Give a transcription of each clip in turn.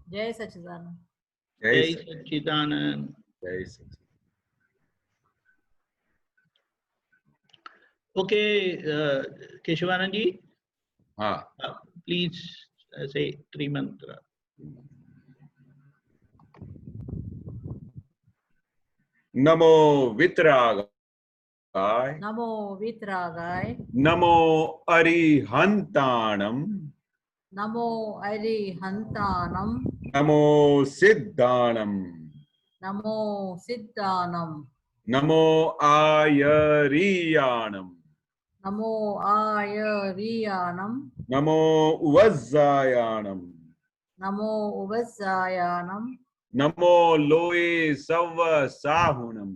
जय सच्चिदानंद। जय सच्चिदानंद। जय सच्चिदानंद। ओके, केशवानंद जी, हाँ, प्लीज से त्रिमंत्र। नमो वितरागाय, नमो वितरागाय, नमो अरिहंताणम, नमो अरिहंतानम, नमो सिद्धाणम, नमो सिद्धानम, नमो आयरियाणम, नमो आयरियानम, नमो उवज्जायाणम, नमो उवज्जायानम, नमो लोए सव साहुणम,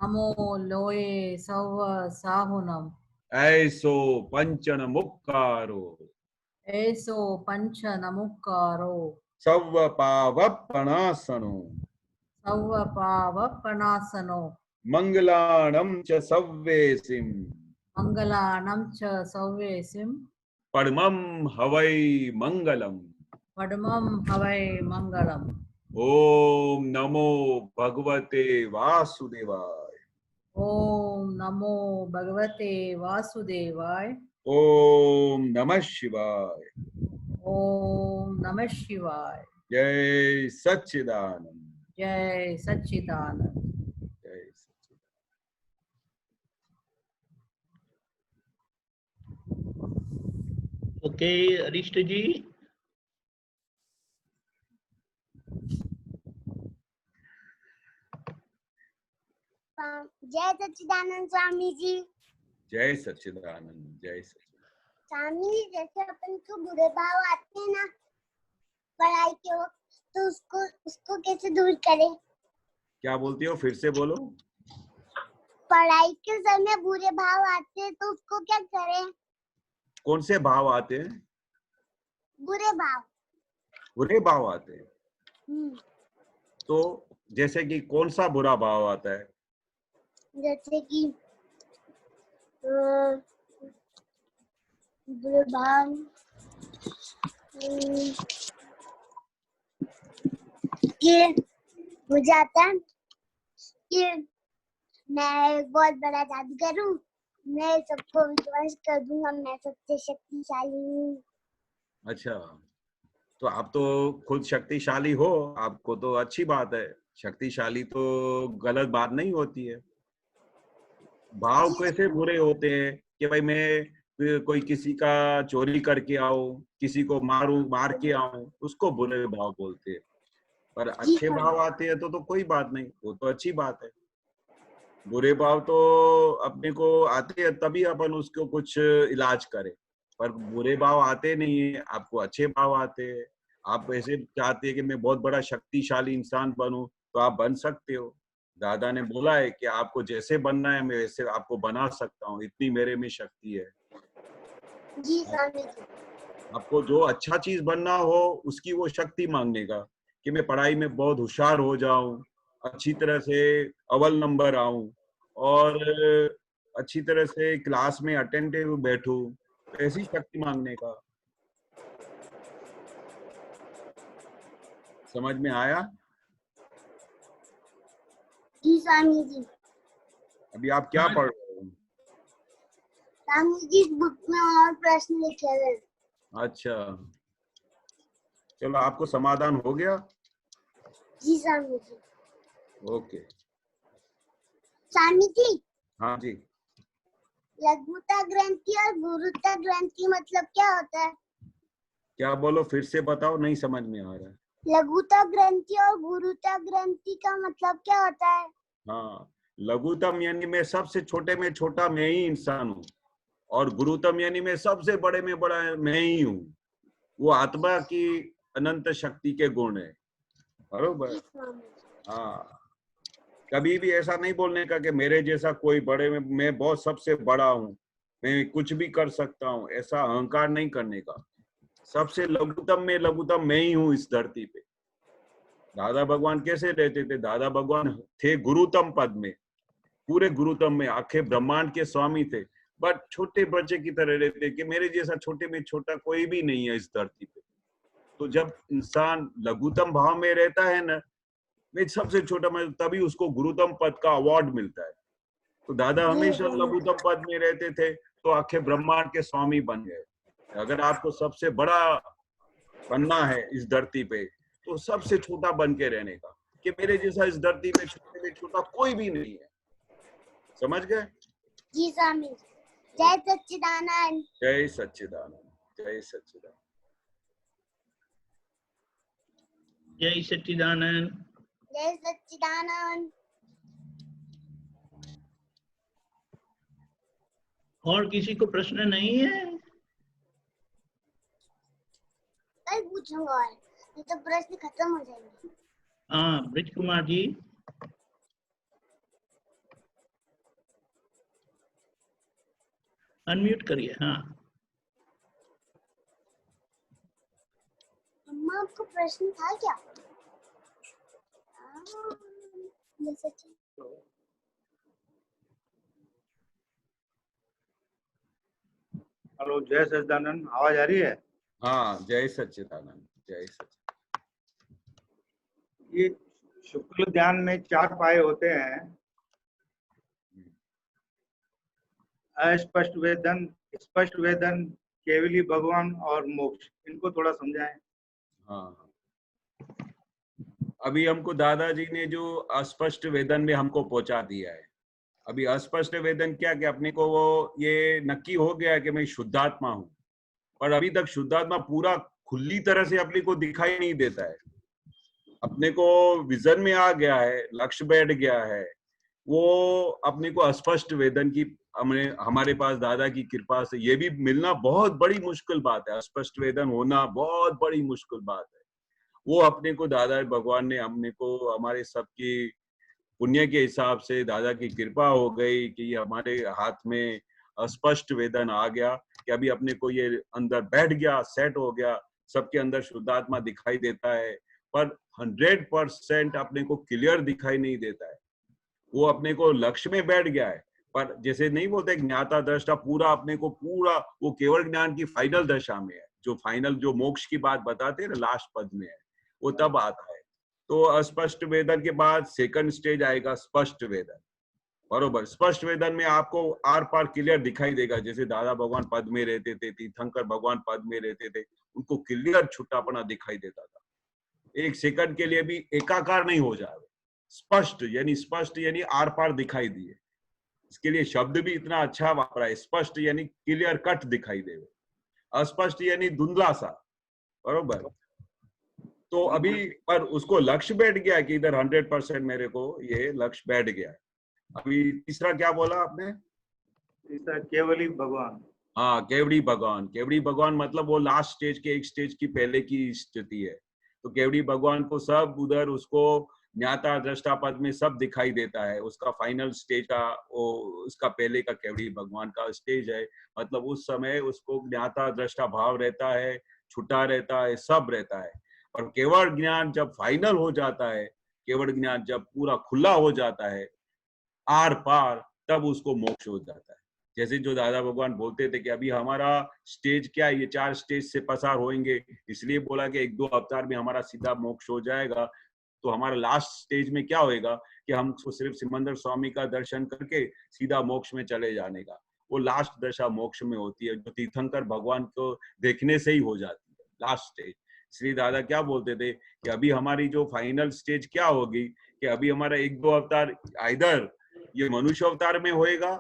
नमो लोये सव साहुनम, ऐसो पंचन मुक्कारो, ऐसो पंच नमुक्कारो, सव पावपणासनो, सव पावपनासनो, मंगलाणम च सव्वेसिम, मंगलानं च सव्येसिं, परमं हवै मंगलम। पद्मं हवै मंगलम्। ओम नमो भगवते वासुदेवाय, ओम नमो भगवते वासुदेवाय, ओम नमः शिवाय, ओम नमः शिवाय। जय सच्चिदानंद, जय सच्चिदानंद। जय सच्चिदानंद। ओके, अरिष्ट जी। जय सच्चिदानंद स्वामी जी। जय सच्चिदानंद, जय सच्चिदानंद। स्वामी जी, जैसे अपन को बुरे भाव आते हैं ना पढ़ाई के वक्त, तो उसको कैसे दूर करें? क्या बोलती हो, फिर से बोलो। पढ़ाई के समय बुरे भाव आते हैं तो उसको क्या करें? कौन से भाव आते हैं? बुरे भाव। बुरे भाव आते हैं। तो जैसे कि कौन सा बुरा भाव आता है? जैसे कि बुरे भाव कि मुझे आता है कि मैं एक बहुत बड़ा जादूगर हूँ, मैं सबको विश्वास कर दूंगा, मैं सबसे शक्तिशाली हूँ। अच्छा, तो आप तो खुद शक्तिशाली हो, आपको तो अच्छी बात है। शक्तिशाली तो गलत बात नहीं होती है। भाव कैसे बुरे होते हैं कि भाई मैं कोई किसी का चोरी करके आऊं, किसी को मार के आऊं, उसको बुरे भाव बोलते हैं। पर अच्छे भाव आते हैं तो कोई बात नहीं, वो तो अच्छी बात है। बुरे भाव तो अपने को आते हैं तभी अपन उसको कुछ इलाज करें, पर बुरे भाव आते नहीं है। आपको अच्छे भाव आते हैं। आप ऐसे चाहते हैं कि मैं बहुत बड़ा शक्तिशाली इंसान बनूं, तो आप बन सकते हो। दादा ने बोला है कि आपको जैसे बनना है मैं वैसे आपको बना सकता हूँ, इतनी मेरे में शक्ति है। जी स्वामी जी। आपको जो अच्छा चीज बनना हो उसकी वो शक्ति मांगने का, कि मैं पढ़ाई में बहुत होशियार हो जाऊं, अच्छी तरह से अव्वल नंबर आऊं और अच्छी तरह से क्लास में अटेंटिव बैठूं, ऐसी शक्ति मांगने का। समझ में आया? जी स्वामी जी। अभी आप क्या पढ़ रहे हो? स्वामी जी, बुक में और प्रश्न लिखे हुए हैं। अच्छा, चलो, आपको समाधान हो गया? जी स्वामी जी। ओके। स्वामी जी, हाँ जी। लघुता ग्रंथि और गुरुता ग्रंथि मतलब क्या होता है? क्या बोलो, फिर से बताओ, नहीं समझ में आ रहा है। लघुता ग्रंथि और गुरुता ग्रंथि का मतलब क्या होता है? हाँ, लघुतम यानी मैं सबसे छोटे में छोटा मैं ही इंसान हूँ, और गुरुतम यानी मैं सबसे बड़े में बड़ा मैं ही हूँ। वो आत्मा की अनंत शक्ति के गुण है, बरोबर। हाँ, कभी भी ऐसा नहीं बोलने का कि मेरे जैसा कोई बड़े में, मैं बहुत सबसे बड़ा हूँ, मैं कुछ भी कर सकता हूँ, ऐसा अहंकार नहीं करने का। सबसे लघुतम में लघुतम मैं ही हूँ इस धरती पे। दादा भगवान कैसे रहते थे? दादा भगवान थे गुरुतम पद में, पूरे गुरुतम में, आखे ब्रह्मांड के स्वामी थे, बट छोटे बच्चे की तरह रहते कि मेरे जैसा छोटे में छोटा कोई भी नहीं है इस धरती पे। तो जब इंसान लघुतम भाव में रहता है ना, मैं सबसे छोटा मैं, तभी उसको गुरुतम पद का अवार्ड मिलता है। तो दादा हमेशा लघुतम पद में रहते थे, तो आखे ब्रह्मांड के स्वामी बन गए। अगर आपको सबसे बड़ा बनना है इस धरती पे, तो सबसे छोटा बन के रहने का, कि मेरे जैसा इस धरती पे छोटे में छोटा कोई भी नहीं है। समझ गए? जी स्वामी। जय सच्चिदानंद। जय सच्चिदानंद, जय सच्चिदानंद। जय सच्चिदानंद। जय सच्चिदानंद। और किसी को प्रश्न नहीं है? कल पूछूंगा और नहीं तो प्रश्न खत्म हो जाएंगे। हाँ, ब्रिज कुमार जी। अनम्यूट करिए। हाँ, अम्मा आपको प्रश्न था क्या? ये सच है। हेलो, जय सच्चिदानंद। आवाज आ रही है? हाँ, जय सच्चिदानंद, जय सच्चिदानंद। ये शुक्ल ध्यान में 4 पाए होते हैं, अस्पष्ट वेदन, स्पष्ट वेदन, केवली भगवान और मोक्ष। इनको थोड़ा समझाएं। हाँ, अभी हमको दादाजी ने जो अस्पष्ट वेदन में हमको पहुंचा दिया है। अभी अस्पष्ट वेदन क्या, कि अपने को वो ये नक्की हो गया कि मैं शुद्धात्मा हूँ, पर अभी तक शुद्धात्मा पूरा खुली तरह से अपने को दिखाई नहीं देता है। अपने को विजन में आ गया है, लक्ष्य बैठ गया है, वो अपने को अस्पष्ट वेदन की हमारे पास दादा की कृपा से ये भी मिलना बहुत बड़ी मुश्किल बात है। अस्पष्ट वेदन होना बहुत बड़ी मुश्किल बात है। वो अपने को दादा भगवान ने हमने को हमारे सबकी पुण्य के हिसाब से दादा की कृपा हो गई कि हमारे हाथ में अस्पष्ट वेदन आ गया, कि अभी अपने को ये अंदर बैठ गया, सेट हो गया, सबके अंदर शुद्धात्मा दिखाई देता है, पर 100% अपने को क्लियर दिखाई नहीं देता है। वो अपने को लक्ष्य में बैठ गया है, पर जैसे नहीं बोलते ज्ञाता दृष्टा, पूरा अपने को पूरा वो केवल ज्ञान की फाइनल दशा में है। जो फाइनल जो मोक्ष की बात बताते हैं ना, लास्ट पद में है, वो तब आता है। तो अस्पष्ट वेदन के बाद सेकंड स्टेज आएगा स्पष्ट वेदन। बरोबर, स्पष्ट वेदन में आपको आर पार क्लियर दिखाई देगा। जैसे दादा भगवान पद में रहते थे, तीर्थंकर भगवान पद में रहते थे, उनको क्लियर छुट्टापना दिखाई देता था। एक सेकंड के लिए भी एकाकार नहीं हो जाए। स्पष्ट यानी आर पार दिखाई दिए। इसके लिए शब्द भी इतना अच्छा वापरा है। स्पष्ट यानी क्लियर कट दिखाई दे, अस्पष्ट यानी धुंधला सा। बरोबर, तो अभी पर उसको लक्ष्य बैठ गया कि इधर 100% मेरे को ये लक्ष्य बैठ गया है। अभी तीसरा क्या बोला आपने? तीसरा केवली भगवान। हाँ, केवड़ी भगवान। केवड़ी भगवान मतलब वो लास्ट स्टेज के एक स्टेज की पहले की स्थिति है। तो केवड़ी भगवान को सब उधर उसको ज्ञाता दृष्टा पद में सब दिखाई देता है। उसका फाइनल स्टेज का वो उसका पहले का केवड़ी भगवान का स्टेज है। मतलब उस समय उसको ज्ञाता दृष्टा भाव रहता है, छुट्टा रहता है, सब रहता है। और केवल ज्ञान जब फाइनल हो जाता है, केवल ज्ञान जब पूरा खुला हो जाता है आर पार, तब उसको मोक्ष हो जाता है। जैसे जो दादा भगवान बोलते थे कि अभी हमारा स्टेज क्या है, ये 4 स्टेज से पसार होंगे, इसलिए बोला कि 1-2 अवतार में हमारा सीधा मोक्ष हो जाएगा। तो हमारा लास्ट स्टेज में क्या होएगा कि हमको सिर्फ सिमंदर स्वामी का दर्शन करके सीधा मोक्ष में चले जाने का। वो लास्ट दशा मोक्ष में होती है, जो तीर्थंकर भगवान को देखने से ही हो जाती है, लास्ट स्टेज। श्री दादा क्या बोलते थे कि अभी हमारी जो फाइनल स्टेज क्या होगी, कि अभी हमारा 1-2 अवतार इधर ये मनुष्य अवतार में होएगा,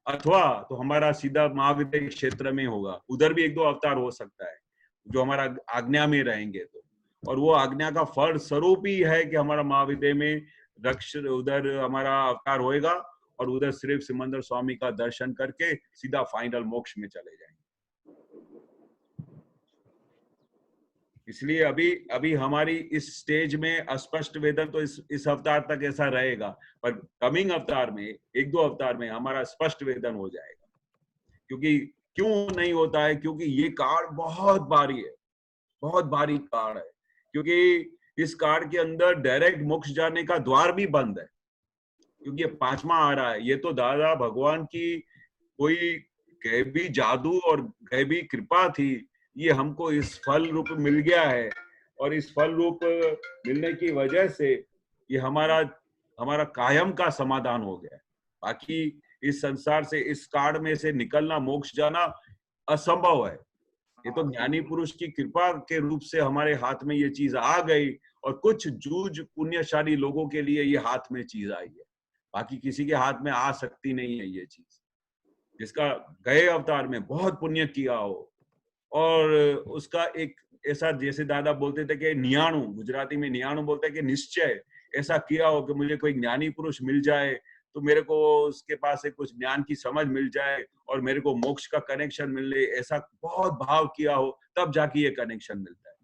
अथवा तो हमारा सीधा महाविद्या क्षेत्र में होगा। उधर भी 1-2 अवतार हो सकता है जो हमारा आज्ञा में रहेंगे। तो और वो आज्ञा का फल स्वरूप ही है कि हमारा महाविद्या में रक्ष उधर हमारा अवतार होएगा, और उधर सिर्फ सिमंदर स्वामी का दर्शन करके सीधा फाइनल मोक्ष में चले जाएंगे। इसलिए अभी हमारी इस स्टेज में अस्पष्ट वेदन तो इस अवतार तक ऐसा रहेगा, पर कमिंग अवतार में 1-2 अवतार में हमारा स्पष्ट वेदन हो जाएगा। क्योंकि क्यों नहीं होता है? क्योंकि ये कार्ड बहुत भारी है, बहुत भारी कार्ड है। क्योंकि इस कार्ड के अंदर डायरेक्ट मोक्ष जाने का द्वार भी बंद है, क्योंकि ये 5वां आ रहा है। ये तो दादा भगवान की कोई गैबी जादू और गैबी कृपा थी ये हमको इस फल रूप मिल गया है, और इस फल रूप मिलने की वजह से ये हमारा कायम का समाधान हो गया है। बाकी इस संसार से, इस काल में से निकलना, मोक्ष जाना असंभव है। ये तो ज्ञानी पुरुष की कृपा के रूप से हमारे हाथ में ये चीज आ गई, और कुछ जूझ पुण्यशाली लोगों के लिए ये हाथ में चीज आई है। बाकी किसी के हाथ में आ सकती नहीं है ये चीज। जिसका गए अवतार में बहुत पुण्य किया हो, और उसका एक ऐसा, जैसे दादा बोलते थे कि नियाणु, गुजराती में नियाणु बोलते हैं कि निश्चय ऐसा किया हो कि मुझे कोई ज्ञानी पुरुष मिल जाए तो मेरे को उसके पास से कुछ ज्ञान की समझ मिल जाए और मेरे को मोक्ष का कनेक्शन मिले, ऐसा बहुत भाव किया हो, तब जाके ये कनेक्शन मिलता है।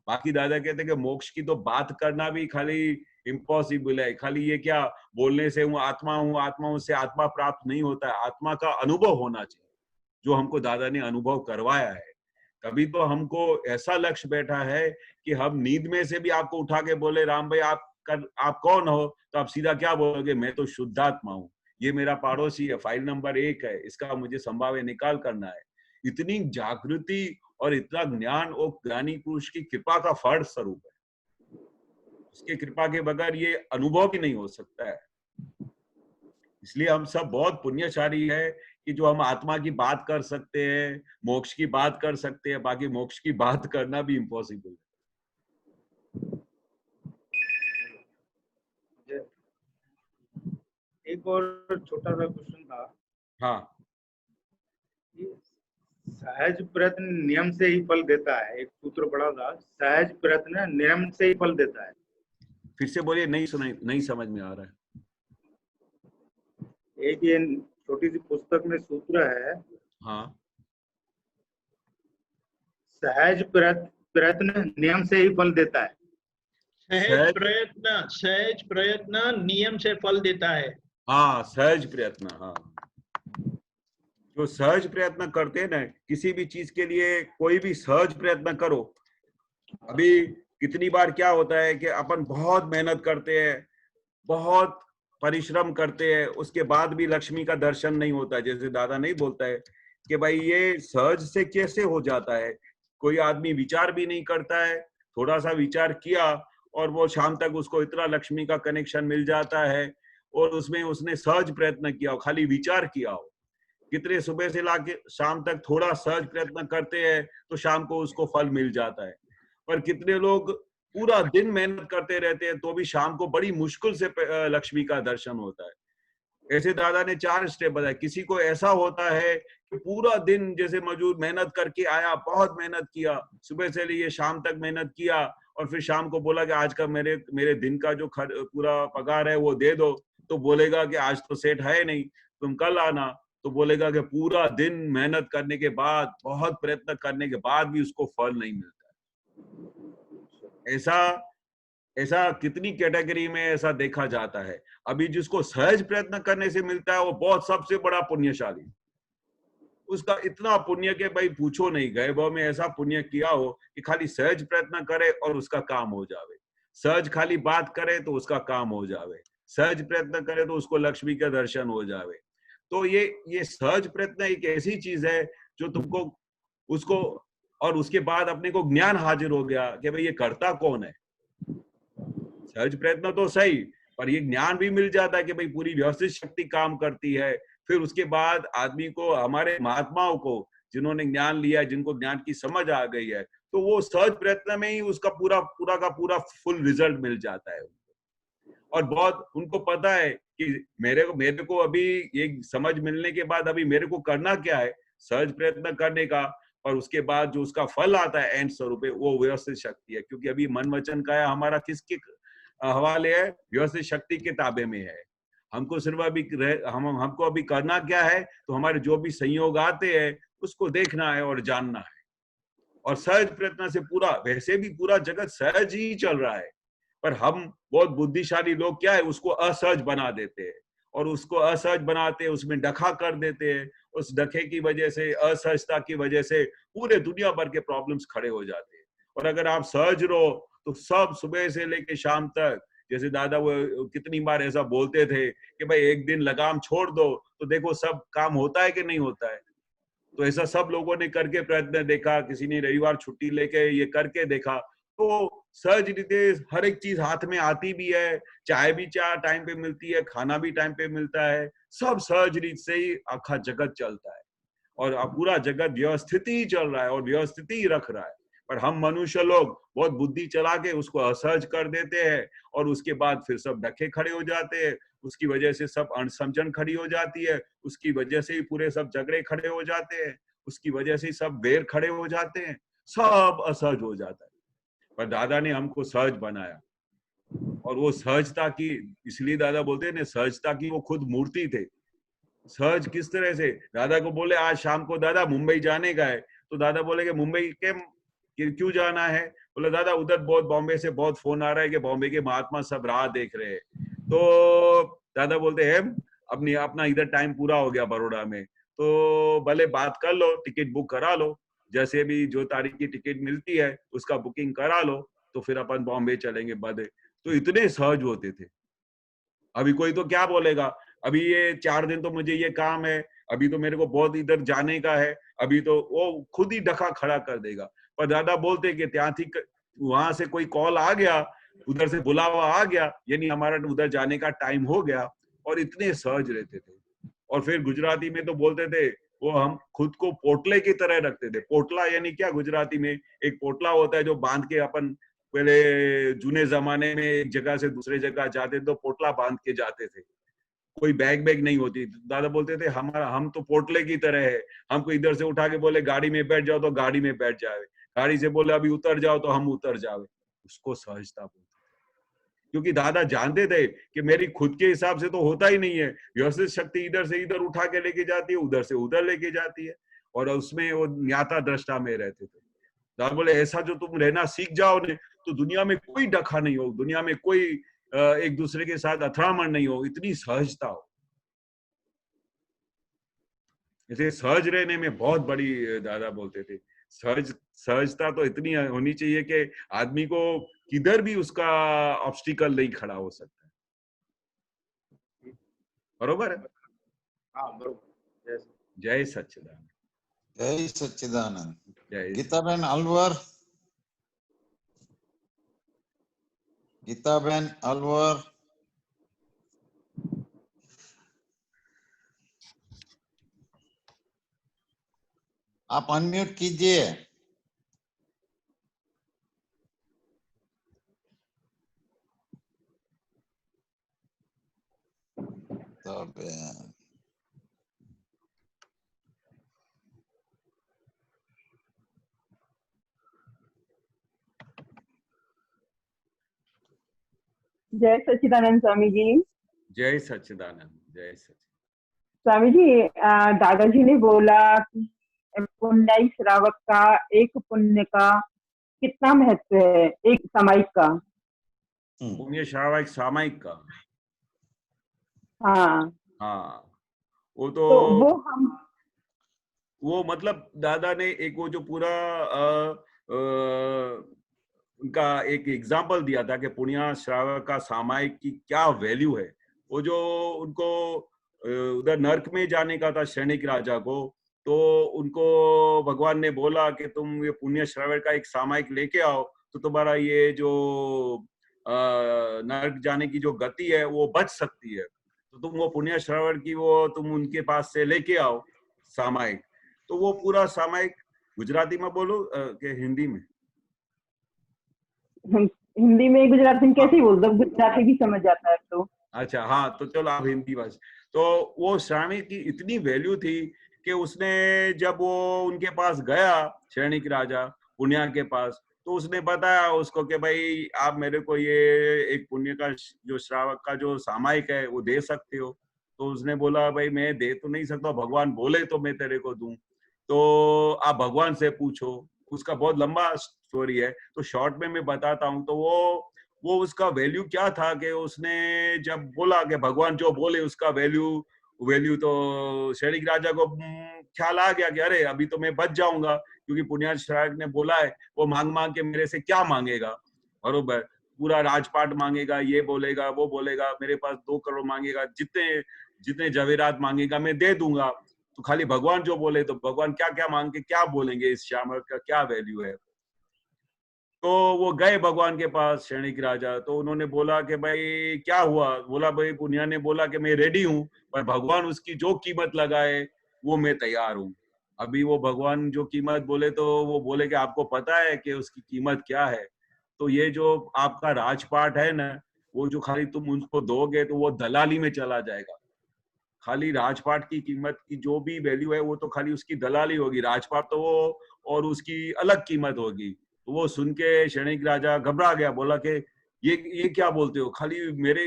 बाकी दादा कहते हैं कि मोक्ष की तो बात करना भी खाली इम्पॉसिबल है। खाली ये क्या बोलने से हूँ आत्मा से आत्मा प्राप्त नहीं होता है। आत्मा का अनुभव होना चाहिए, जो हमको दादा ने अनुभव करवाया है। कभी तो हमको ऐसा लक्ष्य बैठा है कि हम नींद में से भी आपको उठा के बोले, राम भाई आप कौन हो, तो आप सीधा क्या बोलोगे, मैं तो शुद्धात्मा हूँ, ये मेरा पड़ोसी है, फाइल नंबर 1 है, इसका मुझे संभाव्य निकाल करना है। इतनी जागृति और इतना ज्ञान और ज्ञानी पुरुष की कृपा का फल स्वरूप है। उसकी कृपा के बगैर ये अनुभव भी नहीं हो सकता है। इसलिए हम सब बहुत पुण्यशाली है कि जो हम आत्मा की बात कर सकते हैं, मोक्ष की बात कर सकते हैं। बाकी मोक्ष की बात करना भी इम्पॉसिबल है। एक और छोटा सा क्वेश्चन था। हाँ, सहज प्रयत्न नियम से ही फल देता है, एक सूत्र पढ़ा था, सहज प्रयत्न नियम से ही फल देता है। फिर से बोलिए, नहीं समझ में आ रहा है। एक ये छोटी सी पुस्तक में सूत्र है, हाँ, सहज प्रयत्न नियम से ही फल देता है। सहज प्रयत्न नियम से फल देता है। हाँ, सहज प्रयत्न। हाँ, जो सहज प्रयत्न करते हैं ना, किसी भी चीज के लिए कोई भी सहज प्रयत्न करो। अभी कितनी बार क्या होता है कि अपन बहुत मेहनत करते हैं, बहुत परिश्रम करते हैं, उसके बाद भी लक्ष्मी का दर्शन नहीं होता है। जैसे दादा नहीं बोलता है कि भाई ये सहज से कैसे हो जाता है। कोई आदमी विचार भी नहीं करता है, थोड़ा सा विचार किया और वो शाम तक उसको इतना लक्ष्मी का कनेक्शन मिल जाता है, और उसमें उसने सहज प्रयत्न किया हो, खाली विचार किया हो। कितने सुबह से लाके शाम तक थोड़ा सहज प्रयत्न करते हैं तो शाम को उसको फल मिल जाता है। पर कितने लोग पूरा दिन मेहनत करते रहते हैं तो भी शाम को बड़ी मुश्किल से लक्ष्मी का दर्शन होता है। ऐसे दादा ने 4 स्टेप बताए। किसी को ऐसा होता है कि पूरा दिन जैसे मजदूर मेहनत करके आया, बहुत मेहनत किया, सुबह से लिए शाम तक मेहनत किया, और फिर शाम को बोला कि आज का मेरे दिन का जो पूरा पगार है वो दे दो, तो बोलेगा कि आज तो सेट है नहीं, तुम कल आना। तो बोलेगा कि पूरा दिन मेहनत करने के बाद, बहुत प्रयत्न करने के बाद भी उसको फल नहीं मिलता। ऐसा कितनी कैटेगरी में ऐसा देखा जाता है। अभी जिसको सहज प्रयत्न करने से मिलता है वो बहुत सबसे बड़ा पुण्यशाली। उसका इतना पुण्य के भाई पूछो नहीं, गए भाव में ऐसा पुण्य किया हो कि खाली सहज प्रयत्न करे और उसका काम हो जावे। सहज खाली बात करे तो उसका काम हो जावे, सहज प्रयत्न करे तो उसको लक्ष्मी का दर्शन हो जावे। तो ये सहज प्रयत्न एक ऐसी चीज है जो तुमको उसको, और उसके बाद अपने को ज्ञान हाजिर हो गया कि भाई ये करता कौन है। सहज प्रयत्न तो सही, पर ये ज्ञान भी मिल जाता है कि भाई पूरी व्यवस्थित शक्ति काम करती है। फिर उसके बाद आदमी को, हमारे महात्माओं को जिन्होंने ज्ञान लिया है, जिनको ज्ञान की समझ आ गई है, तो वो सहज प्रयत्न में ही उसका पूरा का पूरा फुल रिजल्ट मिल जाता है। और बहुत उनको पता है कि मेरे को अभी ये समझ मिलने के बाद अभी मेरे को करना क्या है, सहज प्रयत्न करने का, और उसके बाद जो उसका फल आता है एंड स्वरूप है वो व्यवस्थित शक्ति है। क्योंकि अभी मन वचन काया हमारा किसके हवाले है, व्यवस्थित शक्ति के ताबे में है। हमको सिर्फ अभी हमको अभी करना क्या है, तो हमारे जो भी संयोग आते हैं उसको देखना है और जानना है। और सहज प्रयत्न से पूरा, वैसे भी पूरा जगत सहज ही चल रहा है, पर हम बहुत बुद्धिशाली लोग क्या है, उसको असहज बना देते हैं, और उसको असहज बनाते हैं, उसमें डखा कर देते हैं। उस डखे की वजह से, असहजता की वजह से पूरे दुनिया भर के प्रॉब्लम्स खड़े हो जाते हैं। और अगर आप सहज रहो तो सब सुबह से लेके शाम तक, जैसे दादा वो कितनी बार ऐसा बोलते थे कि भाई एक दिन लगाम छोड़ दो तो देखो सब काम होता है कि नहीं होता है। तो ऐसा सब लोगों ने करके प्रयत्न देखा, किसी ने रविवार छुट्टी लेके ये करके देखा, तो सहज रीते हर एक चीज हाथ में आती भी है, चाय भी टाइम पे मिलती है, खाना भी टाइम पे मिलता है, सब सहज रीत से ही आखा जगत चलता है और अब पूरा जगत व्यवस्थित ही चल रहा है और व्यवस्थित ही रख रहा है। पर हम मनुष्य लोग बहुत बुद्धि चला के उसको असहज कर देते हैं और उसके बाद फिर सब डखे खड़े हो जाते हैं, उसकी वजह से सब अनसमझन खड़ी हो जाती है, उसकी वजह से ही पूरे सब झगड़े खड़े हो जाते हैं, उसकी वजह से ही सब वेर खड़े हो जाते हैं, सब असहज हो जाता है। पर दादा ने हमको सहज बनाया और वो सहजता की, इसलिए दादा बोलते हैं ना, सहजता की वो खुद मूर्ति थे। सहज किस तरह से, दादा को बोले आज शाम को दादा मुंबई जाने का है, तो दादा बोले कि मुंबई क्यों जाना है? बोले दादा उधर बहुत बॉम्बे से बहुत फोन आ रहा है कि बॉम्बे के महात्मा सब राह देख रहे हैं। तो दादा बोलते हैं अपना इधर टाइम पूरा हो गया बड़ौदा में, तो भले बात कर लो, टिकट बुक करा लो, जैसे भी जो तारीख की टिकट मिलती है उसका बुकिंग करा लो, तो फिर अपन बॉम्बे चलेंगे बदे। तो इतने सहज होते थे। अभी कोई तो क्या बोलेगा, अभी ये 4 दिन तो मुझे ये काम है, अभी तो मेरे को बहुत इधर जाने का है, अभी तो वो खुद ही डखा खड़ा कर देगा। पर दादा बोलते कि ત્યાં થી वहां से कोई कॉल आ गया, उधर से बुलावा आ गया, यानी हमारा उधर जाने का टाइम हो गया, और इतने सहज रहते थे। और फिर गुजराती में तो बोलते थे, वो हम खुद को पोटले की तरह रखते थे। पोटला यानी क्या गुजराती में? एक पोटला होता है जो बांध के अपन पहले जूने जमाने में एक जगह से दूसरे जगह जाते तो पोटला बांध के जाते थे, कोई बैग नहीं होती। दादा बोलते थे हम तो पोटले की तरह है, हमको इधर से उठा के बोले गाड़ी में बैठ जाओ तो गाड़ी में बैठ जावे, गाड़ी से बोले अभी उतर जाओ तो हम उतर जावे। उसको सहजता बोलते, क्योंकि दादा जानते थे कि मेरी खुद के हिसाब से तो होता ही नहीं है, व्यवस्थित शक्ति इधर से इधर उठा के लेके जाती है, उधर से उधर लेके जाती है, और उसमें वो ज्ञाता दृष्टा में रहते थे। दादा बोले ऐसा जो तुम रहना सीख जाओ ने, तो दुनिया में कोई डखा नहीं हो, दुनिया में कोई एक दूसरे के साथ अथड़ामण नहीं हो, इतनी सहजता हो। इसे सहज रहने में बहुत बड़ी, दादा बोलते थे, सहजता तो इतनी होनी चाहिए कि आदमी को किधर भी उसका ऑब्स्टिकल नहीं खड़ा हो सकता। बरोबर है? हाँ बरोबर। जय सच्चिदानंद। जय सच्चिदानंद। जय गीताबेन अलवर, गीताबेन अलवर। आप अनम्यूट कीजिए। गीताबेन, जय सच्चिदानंद स्वामी जी। जय सच्चिदानंद। जय सच्चिदानंद। स्वामी जी, दादाजी ने बोला कि पुण्य श्रावक का एक पुण्य का कितना महत्व है, एक सामायिक का। पुण्य श्रावक सामायिक का, हाँ हाँ, वो तो वो मतलब दादा ने एक वो जो पूरा उनका एक एग्जाम्पल दिया था कि पुण्य श्रावक का सामायिक की क्या वैल्यू है। वो जो उनको उधर नर्क में जाने का था शैनिक राजा को, तो उनको भगवान ने बोला कि तुम ये पुण्य श्रावक का एक सामायिक लेके आओ तो तुम्हारा ये जो नर्क जाने की जो गति है वो बच सकती है। तो तुम वो पुण्य श्रावण की वो तुम उनके पास से लेके आओ सामायिक। तो वो पूरा सामायिक गुजराती में बोलो कि हिंदी में? हिंदी में गुजराती में कैसे बोल दो, गुजराती भी समझ जाता है तो। अच्छा हाँ, तो चलो आप हिंदी भाषा। तो वो श्रावणी की इतनी वैल्यू थी कि उसने जब वो उनके पास गया शैनिक राजा पुण्या के पास, तो उसने बताया उसको कि भाई आप मेरे को ये एक पुण्य का जो श्रावक का जो सामायिक है वो दे सकते हो। तो उसने बोला भाई मैं दे तो नहीं सकता, भगवान बोले तो मैं तेरे को दूं, तो आप भगवान से पूछो। उसका बहुत लंबा स्टोरी है, तो शॉर्ट में मैं बताता हूँ। तो वो उसका वैल्यू क्या था कि उसने जब बोला कि भगवान जो बोले उसका वैल्यू तो शैनिक राजा को ख्याल आ गया कि अरे अभी तो मैं बच जाऊंगा, क्योंकि पुण्य श्रावक ने बोला है, वो मांग के मेरे से क्या मांगेगा, बरोबर, पूरा राजपाट मांगेगा, ये बोलेगा वो बोलेगा, मेरे पास 2 करोड़ मांगेगा, जितने जवेरात मांगेगा मैं दे दूंगा। तो खाली भगवान जो बोले तो भगवान क्या क्या मांग के क्या बोलेंगे, इस श्यामल का क्या वैल्यू है। तो वो गए भगवान के पास क्षणिक राजा, तो उन्होंने बोला कि भाई क्या हुआ। बोला भाई पुनिया ने बोला कि मैं रेडी हूँ, पर भगवान उसकी जो कीमत लगाए वो मैं तैयार हूँ। अभी वो भगवान जो कीमत बोले तो वो बोले कि आपको पता है कि उसकी कीमत क्या है। तो ये जो आपका राजपाट है ना, वो जो खाली तुम उनको दोगे तो वो दलाली में चला जाएगा। खाली राजपाट की कीमत की जो भी वैल्यू है वो तो खाली उसकी दलाली होगी, राजपाट तो वो और उसकी अलग कीमत होगी। तो वो सुन के क्षणिक राजा घबरा गया, बोला कि ये क्या बोलते हो, खाली मेरे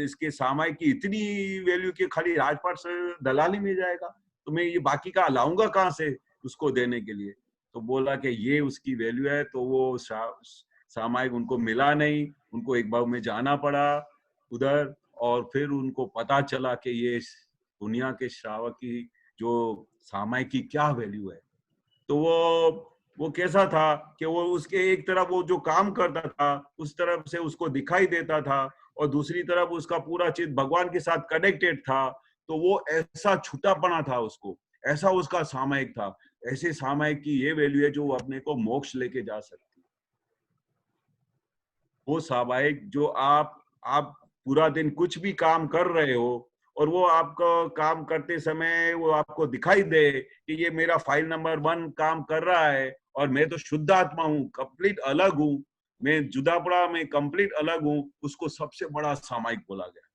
इसके सामाई की इतनी वैल्यू कि खाली राजपाट से दलाली में जाएगा, तो मैं ये बाकी का लाऊंगा कहाँ से उसको देने के लिए। तो बोला कि ये उसकी वैल्यू है। तो वो सामायिक उनको मिला नहीं, उनको एक बार में जाना पड़ा उधर, और फिर उनको पता चला कि ये दुनिया के श्रावक की जो सामायिक की क्या वैल्यू है। तो वो कैसा था कि वो उसके एक तरफ वो जो काम करता था उस तरफ से उसको दिखाई देता था, और दूसरी तरफ उसका पूरा चित्त भगवान के साथ कनेक्टेड था। तो वो ऐसा छुटापना था उसको, ऐसा उसका सामायिक था। ऐसे सामायिक की ये वैल्यू है जो अपने को मोक्ष लेके जा सकती है। वो सामायिक जो आप पूरा दिन कुछ भी काम कर रहे हो और वो आपको काम करते समय वो आपको दिखाई दे कि ये मेरा फाइल नंबर 1 काम कर रहा है और मैं तो शुद्ध आत्मा हूँ, कंप्लीट अलग हूँ, मैं जुदा पड़ा, मैं कंप्लीट अलग हूँ, उसको सबसे बड़ा सामायिक बोला गया।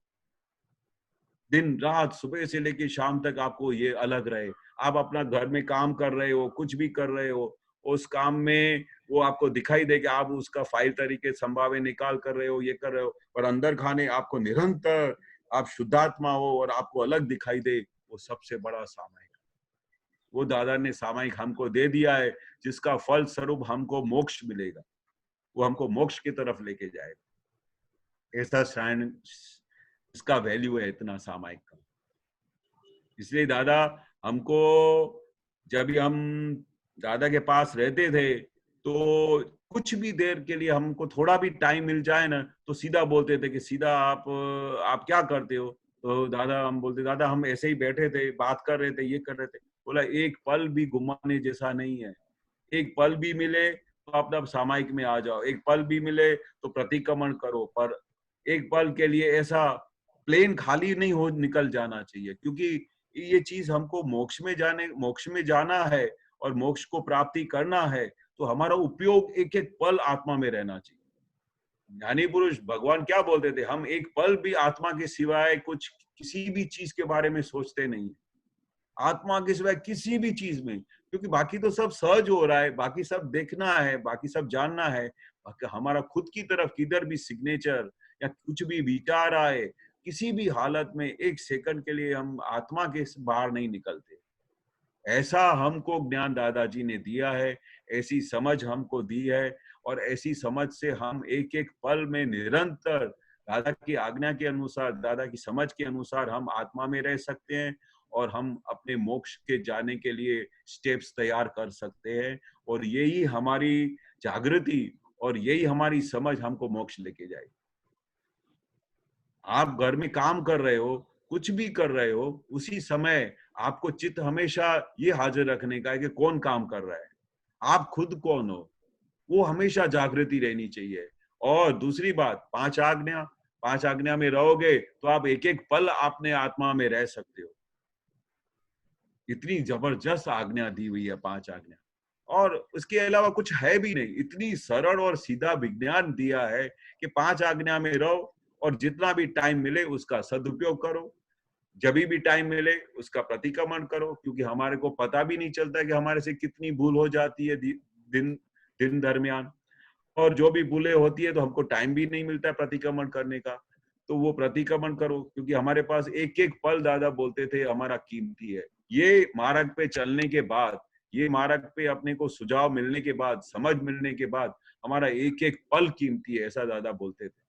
दिन रात सुबह से लेके शाम तक आपको ये अलग रहे। आप अपना घर में काम कर रहे हो, कुछ भी कर रहे हो, उस काम में वो आपको दिखाई दे कि आप उसका फाइल तरीके संभावे निकाल कर रहे हो, ये कर रहे हो, पर अंदर खाने आपको निरंतर आप शुद्धात्मा हो और आपको अलग दिखाई दे, वो सबसे बड़ा सामायिक। वो दादा ने सामायिक हमको दे दिया है, जिसका फल स्वरूप हमको मोक्ष मिलेगा, वो हमको मोक्ष की तरफ लेके जाएगा। ऐसा शायद इसका वैल्यू है इतना सामायिक का। इसलिए दादा हमको, जब भी हम दादा के पास रहते थे तो कुछ भी देर के लिए हमको थोड़ा भी टाइम मिल जाए ना तो सीधा बोलते थे कि सीधा आप क्या करते हो। तो दादा हम बोलते, दादा हम ऐसे ही बैठे थे, बात कर रहे थे, ये कर रहे थे। बोला एक पल भी घुमाने जैसा नहीं है, एक पल भी मिले तो आप अब सामायिक में आ जाओ, एक पल भी मिले तो प्रतिक्रमण करो, पर एक पल के लिए ऐसा प्लेन खाली नहीं हो निकल जाना चाहिए, क्योंकि ये चीज हमको मोक्ष में जाना है और मोक्ष को प्राप्ति करना है। तो हमारा उपयोग एक एक पल आत्मा में रहना चाहिए। ज्ञानी पुरुष भगवान क्या बोलते थे, हम एक पल भी आत्मा के सिवाय कुछ किसी भी चीज के बारे में सोचते नहीं, आत्मा के सिवाय किसी भी चीज में, क्योंकि बाकी तो सब सहज हो रहा है, बाकी सब देखना है, बाकी सब जानना है। बाकी हमारा खुद की तरफ किधर भी सिग्नेचर या कुछ भी विचार आए, किसी भी हालत में एक सेकंड के लिए हम आत्मा के बाहर नहीं निकलते। ऐसा हमको ज्ञान दादाजी ने दिया है, ऐसी समझ हमको दी है, और ऐसी समझ से हम एक एक पल में निरंतर दादा की आज्ञा के अनुसार, दादा की समझ के अनुसार हम आत्मा में रह सकते हैं और हम अपने मोक्ष के जाने के लिए स्टेप्स तैयार कर सकते हैं। और यही हमारी जागृति और यही हमारी समझ हमको मोक्ष लेके जाएगी। आप घर में काम कर रहे हो, कुछ भी कर रहे हो, उसी समय आपको चित्त हमेशा ये हाजिर रखने का है कि कौन काम कर रहा है, आप खुद कौन हो, वो हमेशा जागृति रहनी चाहिए। और दूसरी बात, 5 आज्ञा में रहोगे तो आप एक एक पल अपने आत्मा में रह सकते हो। इतनी जबरदस्त आज्ञा दी हुई है 5 आज्ञा, और उसके अलावा कुछ है भी नहीं। इतनी सरल और सीधा विज्ञान दिया है कि 5 आज्ञा में रहो और जितना भी टाइम मिले उसका सदुपयोग करो, जब भी टाइम मिले उसका प्रतिक्रमण करो, क्योंकि हमारे को पता भी नहीं चलता कि हमारे से कितनी भूल हो जाती है दिन दरमियान, और जो भी भूलें होती है तो हमको टाइम भी नहीं मिलता है प्रतिक्रमण करने का। तो वो प्रतिक्रमण करो, क्योंकि हमारे पास एक एक पल दादा बोलते थे हमारा कीमती है। ये मार्ग पे चलने के बाद, ये मार्ग पे अपने को सुझाव मिलने के बाद, समझ मिलने के बाद, हमारा एक एक पल कीमती है, ऐसा दादा बोलते थे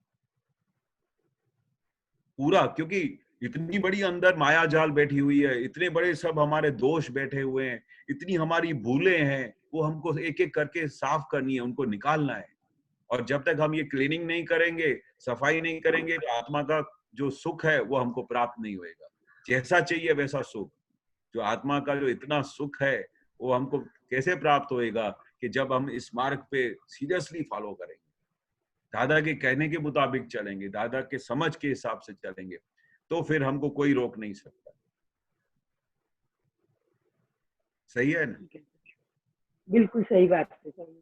पूरा। क्योंकि इतनी बड़ी अंदर माया जाल बैठी हुई है, इतने बड़े सब हमारे दोष बैठे हुए हैं, इतनी हमारी भूलें हैं, वो हमको एक एक करके साफ करनी है, उनको निकालना है। और जब तक हम ये क्लीनिंग नहीं करेंगे, सफाई नहीं करेंगे, तो आत्मा का जो सुख है वो हमको प्राप्त नहीं होएगा। जैसा चाहिए वैसा सुख, जो आत्मा का जो इतना सुख है वो हमको कैसे प्राप्त होएगा कि जब हम इस मार्ग पे सीरियसली फॉलो करेंगे, दादा के कहने के मुताबिक चलेंगे, दादा के समझ के हिसाब से चलेंगे, तो फिर हमको कोई रोक नहीं सकता। सही है ना? बिल्कुल सही बात है स्वामी जी।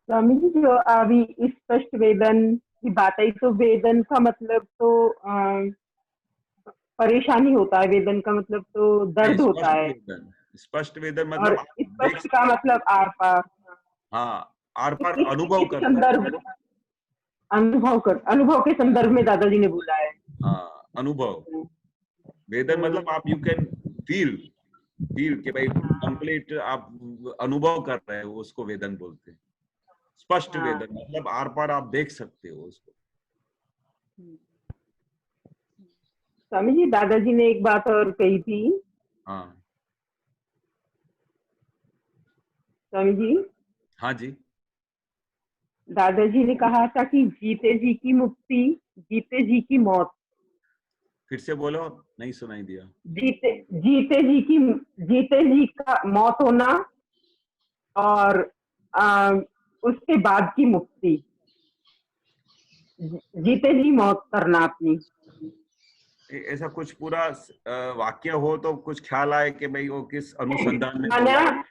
स्वामी जी, जो अभी स्पष्ट वेदन की बात आई, तो वेदन का मतलब तो परेशानी होता है, वेदन का मतलब तो दर्द होता है, स्पष्ट वेदन और मतलब आप देख स्पष्ट का मतलब आर पार। हाँ, आर पार अनुभव कर संदर्भ, अनुभव के संदर्भ में दादाजी ने बोला है। हाँ, अनुभव। वेदन मतलब आप यू कैन फील कि भाई कंप्लीट आप अनुभव कर रहे हो, उसको वेदन बोलते हैं। स्पष्ट वेदन मतलब आर पार आप देख सकते हो उसको। स्वामी जी, दादाजी ने एक बात और कही थी। हाँ स्वामी जी, हाँ जी, दादाजी ने कहा था कि जीते जी की मुक्ति, जीते जी की मौत। फिर से बोलो, नहीं सुनाई दिया। जीते जी का मौत होना, और उसके बाद की मुक्ति, जीते जी मौत करना अपनी। ऐसा कुछ पूरा वाक्य हो तो कुछ ख्याल आए कि भाई वो किस अनुसंधान में बोला है? माना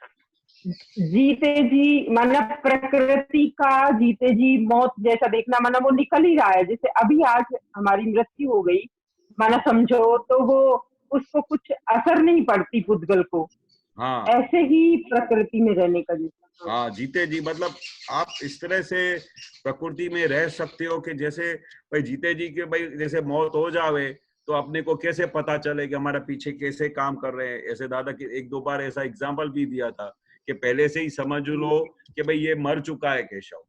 जीते जी, माना प्रकृति का जीते जी मौत जैसा देखना, माना वो निकल ही रहा है। जैसे अभी आज हमारी मृत्यु हो गई, माना समझो, तो वो उसको कुछ असर नहीं पड़ती पुद्गल को। हाँ ऐसे ही प्रकृति में रहने का जैसा। हाँ, जीते जी मतलब आप इस तरह से प्रकृति में रह सकते हो कि जैसे भाई जीते जी के भाई जैसे मौत हो जावे तो अपने को कैसे पता चले कि हमारा पीछे कैसे काम कर रहे हैं। ऐसे दादा की एक दो बार ऐसा एग्जाम्पल भी दिया था कि पहले से ही समझ लो कि भाई ये मर चुका है केशव,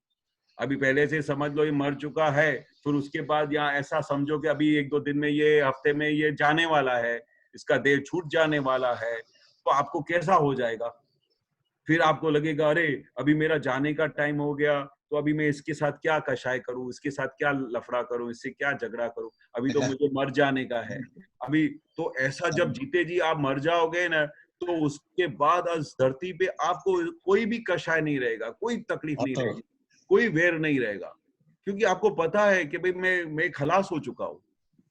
अभी पहले से समझ लो ये मर चुका है। फिर उसके बाद यहाँ ऐसा समझो कि अभी एक दो दिन में, ये हफ्ते में ये जाने वाला है, इसका देह छूट जाने वाला है, तो आपको कैसा हो जाएगा? फिर आपको लगेगा अरे अभी मेरा जाने का टाइम हो गया, तो अभी मैं इसके साथ क्या कषाय करूं, इसके साथ क्या लफड़ा करूं, इससे क्या झगड़ा करूं, अभी तो मुझे मर जाने का है अभी। तो ऐसा जब जीते जी आप मर जाओगे ना, तो उसके बाद इस धरती पे आपको कोई भी कषाय नहीं रहेगा, कोई तकलीफ नहीं रहेगी, कोई वैर नहीं रहेगा, क्योंकि आपको पता है कि भाई मैं खलास हो चुका हूँ।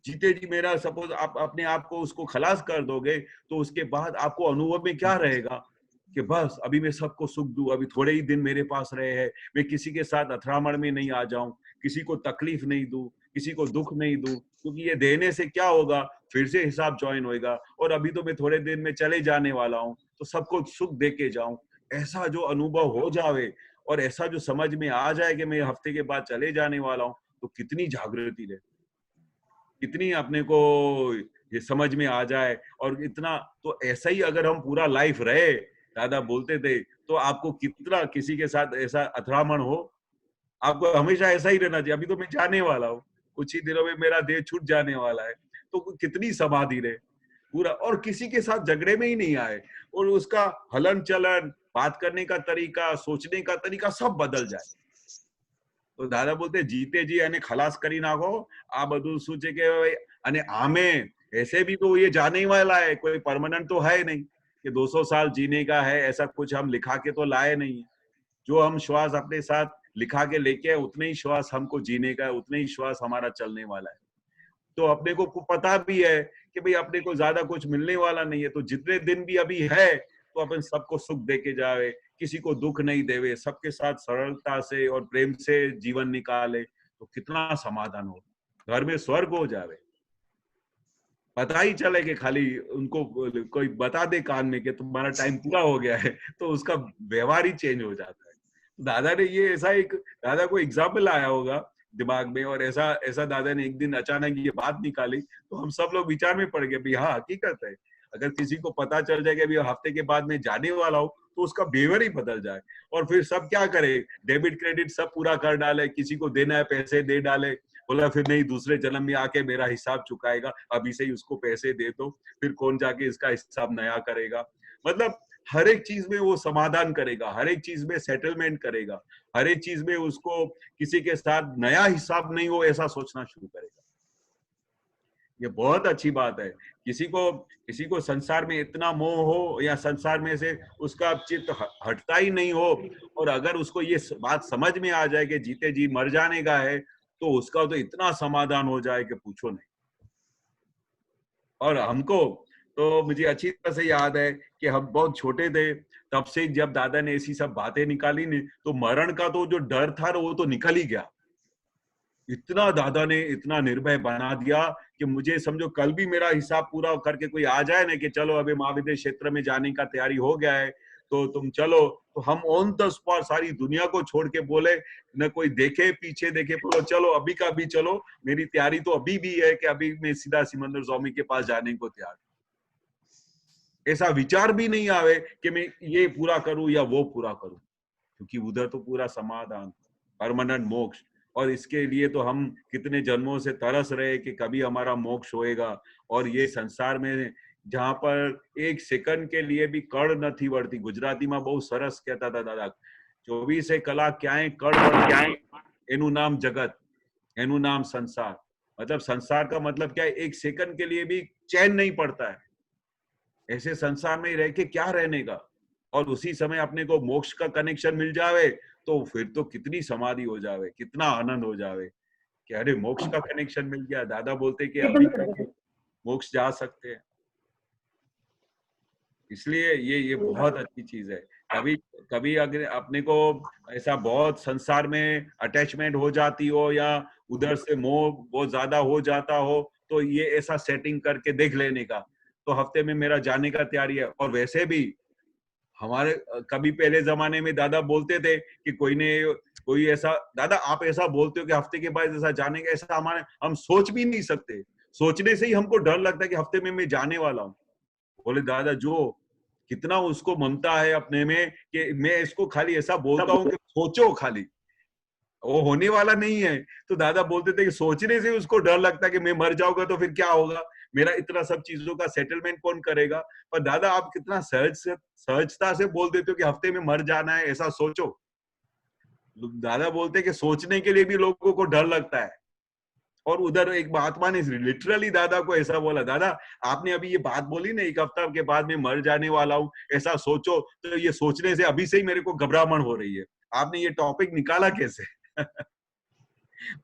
जीते जी मेरा सपोज आप अपने आप को उसको खलास कर दोगे, तो उसके बाद आपको अनुभव में क्या रहेगा कि बस अभी मैं सबको सुख दूं, अभी थोड़े ही दिन मेरे पास रहे हैं, मैं किसी के साथ अथरामण में नहीं आ जाऊं, किसी को तकलीफ नहीं दूं, किसी को दुख नहीं दूं, क्योंकि ये देने से क्या होगा, फिर से हिसाब ज्वाइन होएगा, और अभी तो मैं थोड़े दिन में चले जाने वाला हूं, तो सबको सुख दे के जाऊं। ऐसा जो अनुभव हो जावे और ऐसा जो समझ में आ जाए कि मैं हफ्ते के बाद चले जाने वाला हूं, तो कितनी जागृति रहे, कितनी अपने को ये समझ में आ जाए। और इतना तो ऐसा ही अगर हम पूरा लाइफ रहे, दादा बोलते थे, तो आपको कितना किसी के साथ ऐसा अथरामण हो, आपको हमेशा ऐसा ही रहना चाहिए। अभी तो मैं जाने वाला हूँ, कुछ ही दिनों में मेरा देह छूट जाने वाला है, तो कितनी समाधि रहे पूरा, और किसी के साथ झगड़े में ही नहीं आए, और उसका हलन चलन, बात करने का तरीका, सोचने का तरीका सब बदल जाए। तो दादा बोलते जीते जी यानी खलास करी नाखो आ બધું શું છે કે અને આમે ऐसे भी तो ये जाने ही वाला है, कोई परमानेंट तो है नहीं कि 200 साल जीने का है, ऐसा कुछ हम लिखा के तो लाए नहीं है। जो हम श्वास अपने साथ लिखा के लेके उतने ही श्वास हमको जीने का है, उतने ही श्वास हमारा चलने वाला है। तो अपने को पता भी है कि भाई अपने को ज्यादा कुछ मिलने वाला नहीं है, तो जितने दिन भी अभी है तो अपन सबको सुख दे के जावे, किसी को दुख नहीं देवे, सबके साथ सरलता से और प्रेम से जीवन निकाले, तो कितना समाधान हो, घर में स्वर्ग हो जावे। पता ही चले कि खाली उनको कोई बता दे कान में कि तुम्हारा टाइम पूरा हो गया है, तो उसका व्यवहार ही चेंज हो जाता है। दादा ने ये ऐसा एक, दादा को एग्जाम्पल आया होगा दिमाग में, और ऐसा ऐसा दादा ने एक दिन अचानक ये बात निकाली, तो हम सब लोग विचार में पड़ गए भी हाँ हकीकत है। अगर किसी को पता चल जाए कि अभी हफ्ते के बाद मैं जाने वाला हूँ, तो उसका बिहेवियर ही बदल जाए, और फिर सब क्या करे, डेबिट क्रेडिट सब पूरा कर डाले, किसी को देना है पैसे दे डाले, बोला फिर नहीं दूसरे जन्म में आके मेरा हिसाब चुकाएगा, अभी से ही उसको पैसे दे दो, फिर कौन जाके इसका हिसाब नया करेगा। मतलब हर एक चीज में वो समाधान करेगा, हर एक चीज में सेटलमेंट करेगा, हर एक चीज में उसको किसी के साथ नया हिसाब नहीं हो ऐसा सोचना शुरू करेगा। ये बहुत अच्छी बात है। किसी को संसार में इतना मोह हो या संसार में से उसका चित्त हटता ही नहीं हो, और अगर उसको ये बात समझ में आ जाए कि जीते जी मर जाने का है, तो उसका तो इतना समाधान हो जाए कि पूछो नहीं। और हमको तो मुझे अच्छी तरह से याद है कि हम बहुत छोटे थे, तब से जब दादा ने ऐसी सब बातें निकाली ने, तो मरण का तो जो डर था वो तो निकल ही गया। इतना दादा ने इतना निर्भय बना दिया कि मुझे समझो कल भी मेरा हिसाब पूरा करके कोई आ जाए ना कि चलो अभी महाविद्यालय क्षेत्र में जाने का तैयारी हो गया है, तो तुम चलो, तो हम ऑन द स्पॉट सारी दुनिया को छोड़ के बोले, न कोई देखे पीछे देखे, बोलो चलो अभी का अभी चलो, मेरी तैयारी तो अभी भी है कि अभी मैं सीधा सिमंदर स्वामी के पास जाने को तैयार। ऐसा विचार भी नहीं आवे कि मैं ये पूरा करूं या वो पूरा करूं, क्योंकि उधर तो पूरा समाधान, परमानेंट मोक्ष। और इसके लिए तो हम कितने जन्मों से तरस रहे कि कभी हमारा मोक्ष होएगा। और ये संसार में जहां पर एक सेकंड के लिए भी कड़ न थी बढ़ती, गुजराती में बहुत सरस कहता था दादा, 24 कलाक क्याय कड़ क्याय, एनु नाम जगत, एनु नाम संसार। मतलब संसार का मतलब क्या है, एक सेकंड के लिए भी चैन नहीं पड़ता है। ऐसे संसार में रह के क्या रहने का, और उसी समय अपने को मोक्ष का कनेक्शन मिल जावे तो फिर तो कितनी समाधि हो जावे, कितना आनंद हो जावे कि अरे मोक्ष का कनेक्शन मिल गया। दादा बोलते कि अभी तक मोक्ष जा सकते हैं। इसलिए ये बहुत अच्छी चीज है। कभी कभी अगर अपने को ऐसा बहुत संसार में अटैचमेंट हो जाती हो या उधर से मोह बहुत ज्यादा हो जाता हो, तो ये ऐसा सेटिंग करके देख लेने का, तो हफ्ते में मेरा जाने का तैयारी है। और वैसे भी हमारे कभी पहले जमाने में दादा बोलते थे कि कोई ऐसा, दादा आप ऐसा बोलते हो कि हफ्ते के बाद ऐसा जाने का, ऐसा हम सोच भी नहीं सकते। सोचने से ही हमको डर लगता है कि हफ्ते में मैं जाने वाला हूँ। बोले दादा जो कितना उसको ममता है अपने में कि मैं इसको खाली ऐसा बोलता हूँ कि सोचो, खाली वो होने वाला नहीं है। तो दादा बोलते थे कि सोचने से उसको डर लगता है कि मैं मर जाऊंगा तो फिर क्या होगा, मेरा इतना सब चीजों का सेटलमेंट कौन करेगा। पर दादा आप कितना सहजता से बोल देते हो कि हफ्ते में मर जाना है, ऐसा सोचो। दादा बोलते हैं कि सोचने के लिए भी लोगों को डर लगता है। और उधर एक महात्मा ने लिटरली दादा को ऐसा बोला, दादा आपने अभी ये बात बोली ना, एक हफ्ता के बाद मैं मर जाने वाला हूँ, ऐसा सोचो। तो ये सोचने से अभी से ही मेरे को घबराहट हो रही है। आपने ये टॉपिक निकाला कैसे?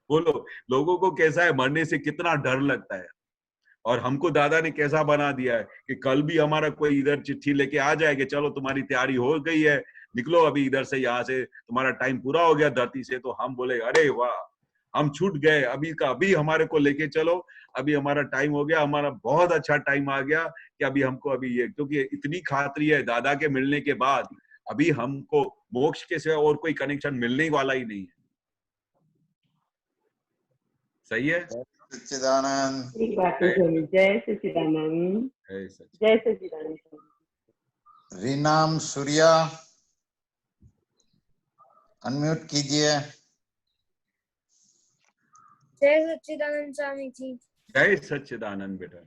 बोलो लोगों को कैसा है, मरने से कितना डर लगता है। और हमको दादा ने कैसा बना दिया है कि कल भी हमारा कोई इधर चिट्ठी लेके आ जाए कि चलो तुम्हारी तैयारी हो गई है, निकलो अभी इधर से, यहाँ से तुम्हारा टाइम पूरा हो गया धरती से। तो हम बोले अरे वाह, हम छूट गए, अभी का अभी हमारे को लेके चलो, अभी हमारा टाइम हो गया, हमारा बहुत अच्छा टाइम आ गया कि अभी हमको अभी ये, क्योंकि इतनी खातरी है दादा के मिलने के बाद, अभी हमको मोक्ष के सिवा और कोई कनेक्शन मिलने वाला ही नहीं है। सही है? सच्चिदानंद। ठीक बात है स्वामी। जय सच्चिदानंद, जय सच्चिदानंद। रीनाम सूर्या, अनम्यूट कीजिए। जय सच्चिदानंद स्वामी जी। जय सच्चिदानंद बेटा,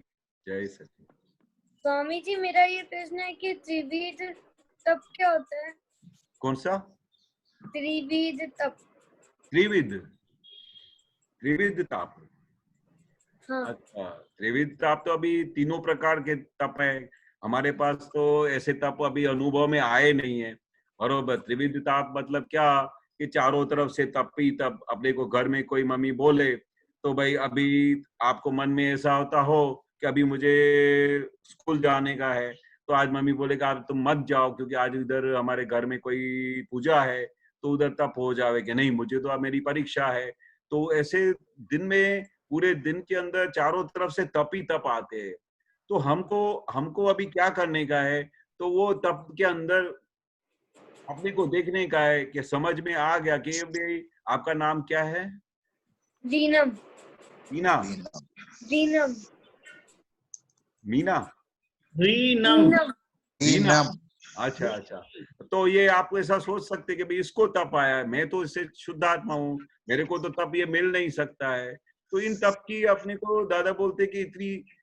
जय सच्चिदानंद। स्वामी जी मेरा ये प्रश्न है कि त्रिविध तप क्या होता है? कौन सा त्रिविध तप? त्रिविध ताप? हाँ। अच्छा, त्रिविध ताप तो अभी तीनों प्रकार के तप है हमारे पास, तो ऐसे तप अभी अनुभव में आए नहीं है। बरोबर। त्रिविध ताप मतलब क्या कि चारों तरफ से तप ही तप। अपने को घर में कोई मम्मी बोले तो भाई अभी आपको मन में ऐसा होता हो कि अभी मुझे स्कूल जाने का है, तो आज मम्मी बोलेगा आप तुम मत जाओ क्योंकि आज इधर हमारे घर में कोई पूजा है, तो उधर तप हो जावे कि नहीं मुझे तो अब मेरी परीक्षा है। तो ऐसे दिन में पूरे दिन के अंदर चारों तरफ से तप ही तप आते हैं। तो हमको अभी क्या करने का है, तो वो तप के अंदर अपने को देखने का है कि समझ में आ गया कि भाई आपका नाम क्या है? रीनम। मीना? रीनम। मीना? रीनम। रीनम। अच्छा अच्छा। तो ये आप ऐसा सोच सकते कि भाई इसको तप आया है, मैं तो इससे शुद्ध आत्मा हूँ, मेरे को तो तप ये मिल नहीं सकता है। तो इन तप की अपने को दादा बोलते कि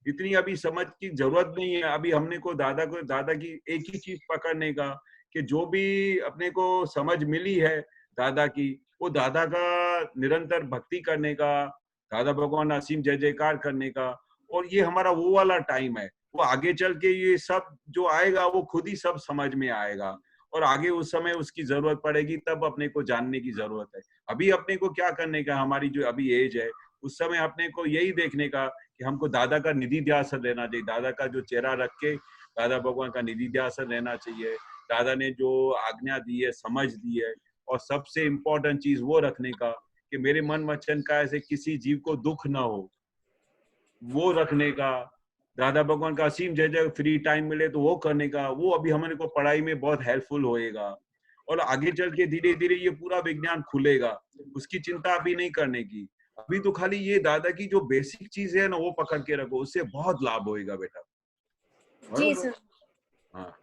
इतनी अभी समझ की जरूरत नहीं है। अभी हमने को दादा की एक ही चीज पकड़ने का कि जो भी अपने को समझ मिली है दादा की, वो दादा का निरंतर भक्ति करने का, दादा भगवान असीम जय जयकार करने का, और ये हमारा वो वाला टाइम है। वो आगे चल के ये सब जो आएगा वो खुद ही सब समझ में आएगा, और आगे उस समय उसकी जरूरत पड़ेगी तब अपने को जानने की जरूरत है। अभी अपने को क्या करने का, हमारी जो अभी एज है उस समय अपने को यही देखने का कि हमको दादा का निधि ध्यासन लेना चाहिए, दादा का जो चेहरा रख के दादा भगवान का निधि ध्यासन लेना चाहिए। दादा ने जो आज्ञा दी है, समझ दी है, और सबसे इम्पोर्टेंट चीज वो रखने का कि मेरे मन वचन का ऐसे किसी जीव को दुख ना हो, वो रखने का। दादा भगवान का असीम जय जय, फ्री टाइम मिले तो वो करने का, वो अभी हमारे को पढ़ाई में बहुत हेल्पफुल होएगा। और आगे चल के धीरे धीरे ये पूरा विज्ञान खुलेगा, उसकी चिंता अभी नहीं करने की। अभी तो खाली ये दादा की जो बेसिक चीज है ना वो पकड़ के रखो, उससे बहुत लाभ होएगा बेटा। जी बरोबर? सर। हाँ,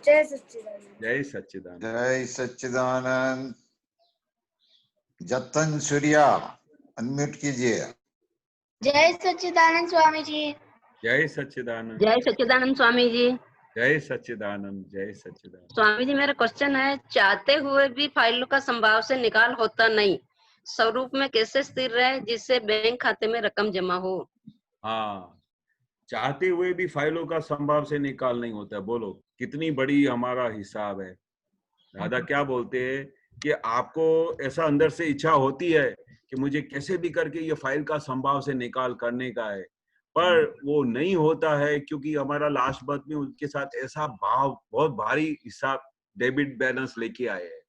जय सच्चिदानंद। जय सच्चिदानंद। जय सच्चिदानंद। जतन सूर्या अनम्यूट कीजिए। जय सच्चिदानंद स्वामी जी। जय सच्चिदानंद। जय सच्चिदानंद स्वामी जी। जय सच्चिदानंद। जय सच्चिदानंद। स्वामी जी, मेरा क्वेश्चन है, चाहते हुए भी फाइलों का संभाव से निकाल होता नहीं, स्वरूप में कैसे स्थिर रहे जिससे बैंक खाते में रकम जमा हो? हाँ, चाहते हुए भी फाइलों का संभाव से निकाल नहीं होता है। बोलो कितनी बड़ी हमारा हिसाब है। दादा क्या बोलते हैं कि आपको ऐसा अंदर से इच्छा होती है कि मुझे कैसे भी करके ये फाइल का संभाव से निकाल करने का है, पर वो नहीं होता है क्योंकि हमारा लास्ट बर्थ में उनके साथ ऐसा भाव, बहुत भारी हिसाब, डेबिट बैलेंस लेके आए हैं।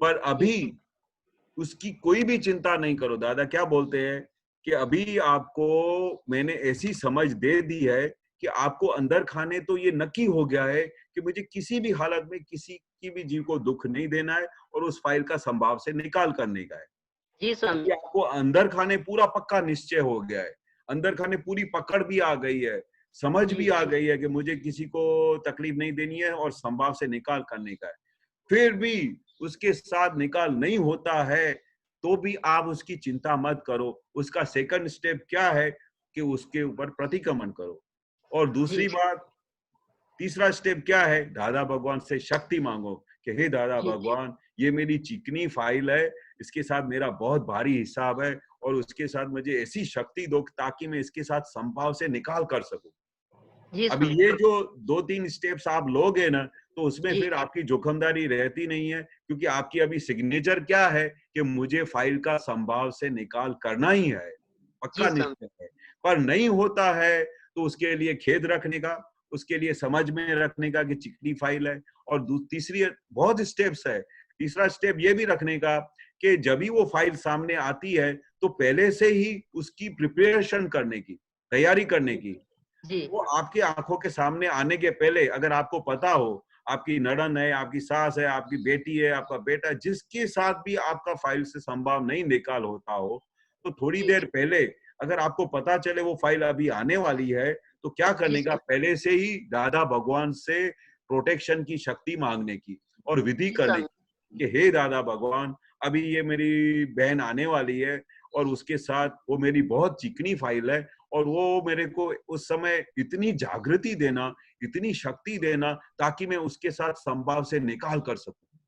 पर अभी उसकी कोई भी चिंता नहीं करो। दादा क्या बोलते हैं कि अभी आपको मैंने ऐसी समझ दे दी है कि आपको अंदर खाने तो ये नक्की हो गया है कि मुझे किसी भी हालत में किसी की भी जीव को दुख नहीं देना है, और उस फाइल का संभाव से निकाल करने का है। जी स्वामी। कि आपको अंदर खाने पूरा पक्का निश्चय हो गया है, अंदर खाने पूरी पकड़ भी आ गई है, समझ भी आ गई है कि मुझे किसी को तकलीफ नहीं देनी है और संभाव से निकाल करने का है। फिर भी उसके साथ निकाल नहीं होता है तो भी आप उसकी चिंता मत करो। उसका सेकंड स्टेप क्या है कि उसके ऊपर प्रतिक्रमण करो। और दूसरी बात, तीसरा स्टेप क्या है, दादा भगवान से शक्ति मांगो कि हे दादा भगवान, ये मेरी चिकनी फाइल है, इसके साथ मेरा बहुत भारी हिसाब है, और उसके साथ मुझे ऐसी शक्ति दो ताकि मैं इसके साथ संभाव से निकाल कर सकूं। अभी ये जो 2-3 स्टेप्स आप लोगे ना तो उसमें फिर आपकी जोखमदारी रहती नहीं है, क्योंकि आपकी अभी सिग्नेचर क्या है कि मुझे फाइल का संभाव से निकाल करना ही है, पक्का निश्चय है। पर नहीं होता है तो उसके लिए खेद रखने का, उसके लिए समझ में रखने का कि चिकनी फाइल है। और तीसरी बहुत स्टेप्स है। तीसरा स्टेप ये भी रखने का कि जब भी वो फाइल सामने आती है तो पहले से ही उसकी प्रिपरेशन करने की, तैयारी करने की। वो आपकी आंखों के सामने आने के पहले अगर आपको पता हो, आपकी नड़न है, आपकी सास है, आपकी बेटी है, आपका बेटा है, जिसके साथ भी आपका फाइल से संभाव नहीं निकाल होता हो, तो थोड़ी देर पहले अगर आपको पता चले वो फाइल अभी आने वाली है तो क्या करने का, पहले से ही दादा भगवान से प्रोटेक्शन की शक्ति मांगने की और विधि करने की कि हे दादा भगवान, अभी ये मेरी बहन आने वाली है और उसके साथ वो मेरी बहुत चिकनी फाइल है, और वो मेरे को उस समय इतनी जागृति देना, इतनी शक्ति देना ताकि मैं उसके साथ संभाव से निकाल कर सकूं।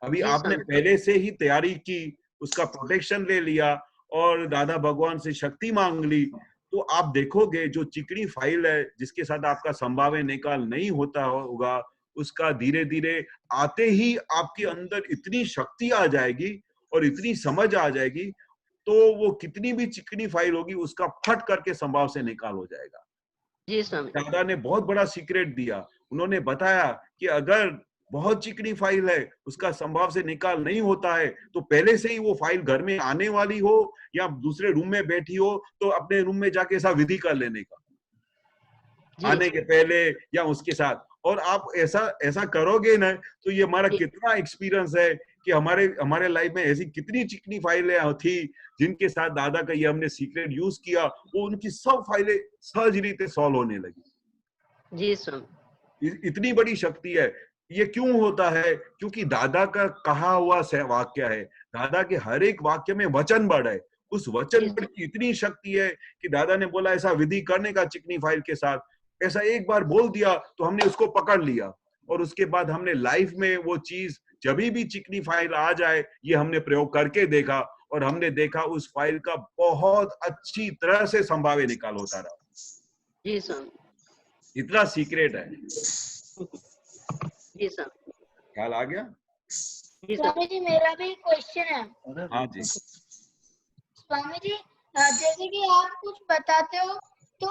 अभी आपने पहले से ही तैयारी की, उसका प्रोटेक्शन ले लिया और दादा भगवान से शक्ति मांग ली, तो आप देखोगे जो चिकनी फाइल है जिसके साथ आपका संभाव निकाल नहीं होता होगा, उसका धीरे धीरे आते ही आपके अंदर इतनी शक्ति आ जाएगी और इतनी समझ आ जाएगी, तो वो कितनी भी चिकनी फाइल होगी उसका फट करके संभाव से निकाल हो जाएगा। जी स्वामी। दादा ने बहुत बड़ा सीक्रेट दिया। उन्होंने बताया कि अगर बहुत चिकनी फाइल है, उसका संभाव से निकाल नहीं होता है, तो पहले से ही वो फाइल घर में आने वाली हो या दूसरे रूम में बैठी हो तो अपने रूम में जाके ऐसा विधि कर लेने का, आने के पहले या उसके साथ। और आप ऐसा करोगे ना तो ये हमारा कितना एक्सपीरियंस है कि हमारे लाइफ में ऐसी कितनी चिकनी फाइलें थी जिनके साथ दादा का ये हमने सीक्रेट यूज किया, वो उनकी सब फाइलें सहज रीते सॉल्व होने लगी। जी स्वामी। इतनी बड़ी शक्ति है। ये क्यों होता है? क्योंकि दादा का कहा हुआ वाक्य है, दादा के हर एक वाक्य में वचन बड़ है। उस वचन बड़ की इतनी शक्ति है कि दादा ने बोला ऐसा विधि करने का चिकनी फाइल के साथ, ऐसा एक बार बोल दिया तो हमने उसको पकड़ लिया, और उसके बाद हमने लाइफ में वो चीज जब भी चिकनी फाइल आ जाए ये हमने प्रयोग करके देखा, और हमने देखा उस फाइल का बहुत अच्छी तरह से संभाव्य निकाल होता रहा। जी स्वामी। इतना सीक्रेट है। जी स्वामी। ख्याल आ गया? जी स्वामी। स्वामी जी मेरा भी क्वेश्चन है। हाँ जी। स्वामी जी जैसे कि आप कुछ बताते हो तो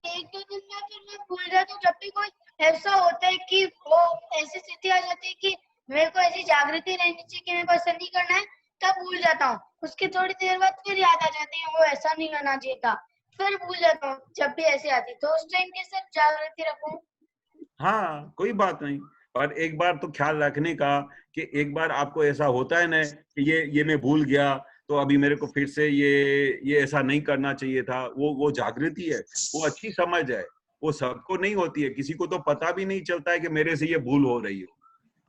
एक दो दिन में फिर मैं भूल जाती हूँ। जब भी कोई ऐसा होता है कि वो ऐसी स्थिति आ जाती है कि मेरे को ऐसी जागृति रहनी चाहिए कि मेरे को ऐसा नहीं करना है, तब भूल जाता हूँ। उसके थोड़ी देर बाद फिर याद आ जाती है वो ऐसा नहीं करना चाहिए था, फिर भूल जाता हूँ। जब भी ऐसे आती है तो उस टाइम कैसे जागृति रखूं? हाँ कोई बात नहीं, पर एक बार तो ख्याल रखने का कि एक बार आपको ऐसा होता है ना कि ये मैं भूल गया तो अभी मेरे को फिर से ये ऐसा नहीं करना चाहिए था, वो जागृति है, वो अच्छी समझ है। वो सबको नहीं होती है, किसी को तो पता भी नहीं चलता है कि मेरे से ये भूल हो रही है,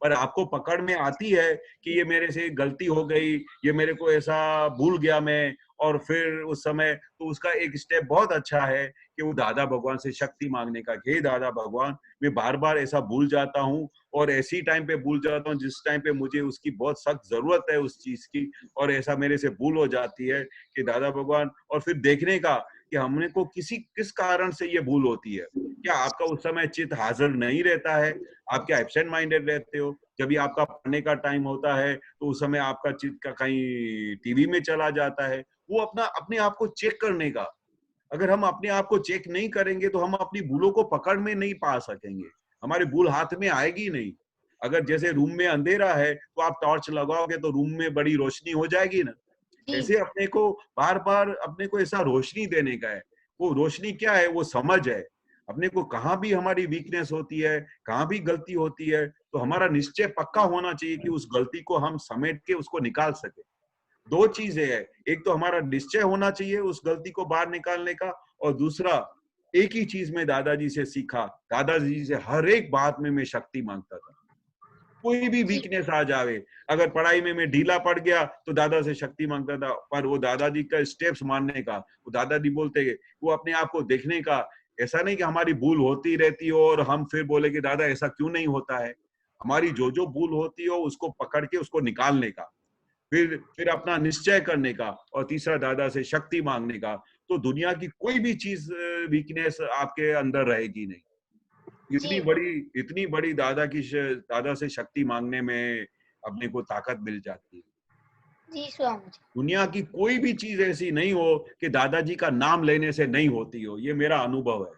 पर आपको पकड़ में आती है कि ये मेरे से गलती हो गई, ये मेरे को ऐसा भूल गया मैं, और फिर उस समय तो उसका एक स्टेप बहुत अच्छा है कि वो दादा भगवान से शक्ति मांगने का, हे दादा भगवान मैं बार बार ऐसा भूल जाता हूँ और ऐसी टाइम पे भूल जाता हूँ जिस टाइम पे मुझे उसकी बहुत सख्त जरूरत है उस चीज की, और ऐसा मेरे से भूल हो जाती है कि दादा भगवान, और फिर देखने का कि हमने को किस कारण से ये भूल होती है। क्या आपका उस समय चित्त हाजिर नहीं रहता है? आप क्या एब्सेंट माइंडेड रहते हो? जब भी आपका पढ़ने का टाइम होता है तो उस समय आपका चित्त का कहीं टीवी में चला जाता है। वो अपने आप को चेक करने का, अगर हम अपने आप को चेक नहीं करेंगे तो हम अपनी भूलों को पकड़ में नहीं पा सकेंगे, हमारी भूल हाथ में आएगी नहीं। अगर जैसे रूम में अंधेरा है तो आप टॉर्च लगाओगे तो रूम में बड़ी रोशनी हो जाएगी ना, ऐसे अपने को बार बार अपने को ऐसा रोशनी देने का है। वो रोशनी क्या है? वो समझ है। अपने को कहाँ भी हमारी वीकनेस होती है, कहाँ भी गलती होती है, तो हमारा निश्चय पक्का होना चाहिए कि उस गलती को हम समेट के उसको निकाल सके। दो चीजें हैं, एक तो हमारा निश्चय होना चाहिए उस गलती को बाहर निकालने का, और दूसरा एक ही चीज में दादाजी से सीखा, दादाजी से हर एक बात में मैं शक्ति मांगता था। कोई भी वीकनेस आ जावे, अगर पढ़ाई में मैं ढीला पड़ गया तो दादा से शक्ति मांगता था, पर वो दादाजी का स्टेप्स मानने का, वो दादाजी बोलते हैं वो अपने आप को देखने का। ऐसा नहीं कि हमारी भूल होती रहती हो और हम फिर बोले कि दादा ऐसा क्यों नहीं होता है। हमारी जो भूल होती हो उसको पकड़ के उसको निकालने का, फिर अपना निश्चय करने का, और तीसरा दादा से शक्ति मांगने का। तो दुनिया की कोई भी चीज वीकनेस आपके अंदर रहेगी नहीं। इतनी बड़ी दादा से शक्ति मांगने में अपने को ताकत मिल जाती है। जी स्वामी जी। दुनिया की कोई भी चीज ऐसी नहीं हो कि दादाजी का नाम लेने से नहीं होती हो, ये मेरा अनुभव है।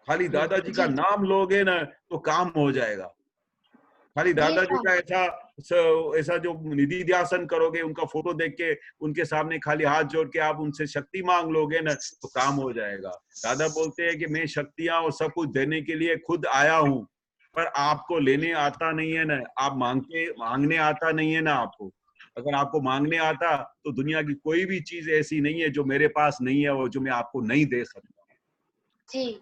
खाली दादाजी का नाम लोगे ना तो काम हो जाएगा। खाली दादाजी का ऐसा जो निधि ध्यासन करोगे, उनका फोटो देख के उनके सामने खाली हाथ जोड़ के आप उनसे शक्ति मांग लोगे ना तो काम हो जाएगा। दादा बोलते हैं कि मैं शक्तियां और सब कुछ देने के लिए खुद आया हूँ, पर आपको लेने आता नहीं है ना, आप मांगने आता नहीं है ना आपको। अगर आपको मांगने आता तो दुनिया की कोई भी चीज ऐसी नहीं है जो मेरे पास नहीं है और जो मैं आपको नहीं दे सकता। जी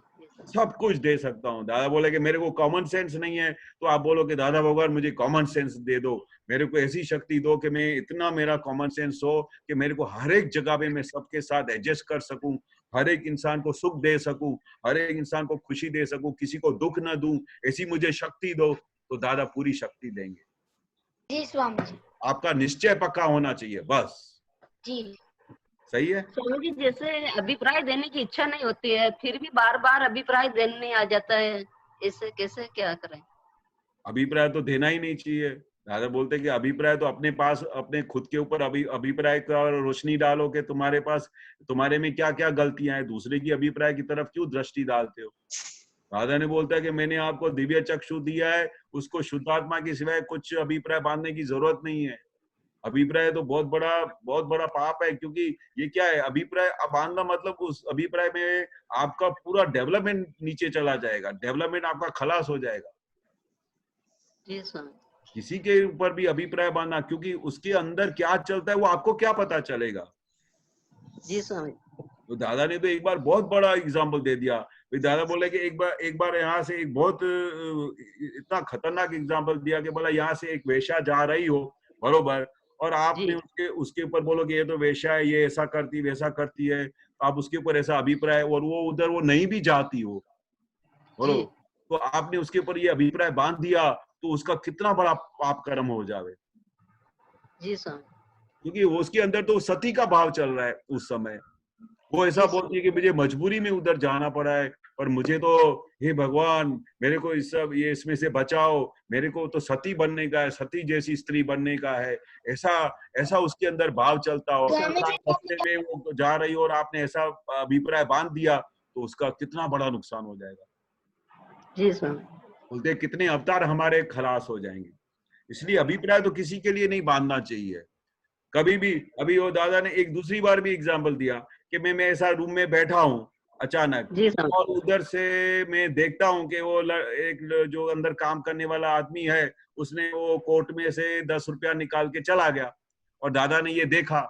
सब कुछ दे सकता हूँ। दादा बोले कि मेरे को कॉमन सेंस नहीं है, तो आप बोलो कि दादा भगवान मुझे कॉमन सेंस दे दो, मेरे को ऐसी शक्ति दो कि मैं इतना मेरा कॉमन सेंस हो कि मेरे को हर एक जगह पे मैं सबके साथ एडजस्ट कर सकूं, हर एक इंसान को सुख दे सकूं, हर एक इंसान को खुशी दे सकूं, किसी को दुख न दूं, ऐसी मुझे शक्ति दो। तो दादा पूरी शक्ति देंगे। जी स्वामी जी। आपका निश्चय पक्का होना चाहिए बस। जी सही है स्वामी जी, जैसे अभिप्राय देने की इच्छा नहीं होती है फिर भी बार बार अभिप्राय देने आ जाता है, इससे कैसे क्या करें? अभिप्राय तो देना ही नहीं चाहिए। दादा बोलते हैं कि अभिप्राय तो अपने पास, अपने खुद के ऊपर अभिप्राय का रोशनी डालो कि तुम्हारे पास, तुम्हारे में क्या क्या गलतियां हैं, दूसरे की अभिप्राय की तरफ क्यों दृष्टि डालते हो। दादा ने बोलता है कि मैंने आपको दिव्य चक्षु दिया है, उसको शुद्धात्मा के सिवाय कुछ अभिप्राय बांधने की जरूरत नहीं है। अभिप्राय तो बहुत बड़ा पाप है, क्योंकि ये क्या है, अभिप्राय बांधना मतलब उस अभिप्राय में आपका पूरा डेवलपमेंट नीचे चला जाएगा, डेवलपमेंट आपका खलास हो जाएगा। जी स्वामी। किसी के ऊपर भी अभिप्राय बांधना, क्योंकि उसके अंदर क्या चलता है वो आपको क्या पता चलेगा। जी स्वामी। तो दादा ने तो एक बार बहुत बड़ा एग्जाम्पल दे दिया। दादा बोले कि एक बार यहाँ से एक बहुत इतना खतरनाक एग्जाम्पल दिया कि बोला यहाँ से एक वेश्या जा रही हो बरोबर, और आपने उसके ऊपर बोलो कि ये तो वेश्या है, ये ऐसा करती वैसा करती है, आप उसके ऊपर ऐसा अभिप्राय, और वो उधर वो नहीं भी जाती हो बोलो, तो आपने उसके ऊपर ये अभिप्राय बांध दिया तो उसका कितना बड़ा पाप कर्म हो जावे। जी स्वामी। क्योंकि उसके अंदर तो सती का भाव चल रहा है उस समय। वो ऐसा बोलती है कि मुझे मजबूरी में उधर जाना पड़ा है, और मुझे तो हे भगवान मेरे को इस सब ये इसमें से बचाओ, मेरे को तो सती बनने का है, सती जैसी स्त्री बनने का है, ऐसा ऐसा उसके अंदर भाव चलता हो। रास्ते में वो जा रही हो और आपने ऐसा अभिप्राय बांध दिया तो उसका कितना बड़ा नुकसान हो जाएगा। जी स्वामी। बोलते कितने अवतार हमारे खलास हो जाएंगे। इसलिए अभिप्राय तो किसी के लिए नहीं बांधना चाहिए कभी भी। अभी वो दादा ने एक दूसरी बार भी एग्जाम्पल दिया कि मैं ऐसा रूम में बैठा हूँ अचानक, और उधर से मैं देखता हूँ कि वो एक जो अंदर काम करने वाला आदमी है उसने वो कोट में से 10 रुपया निकाल के चला गया, और दादा ने ये देखा।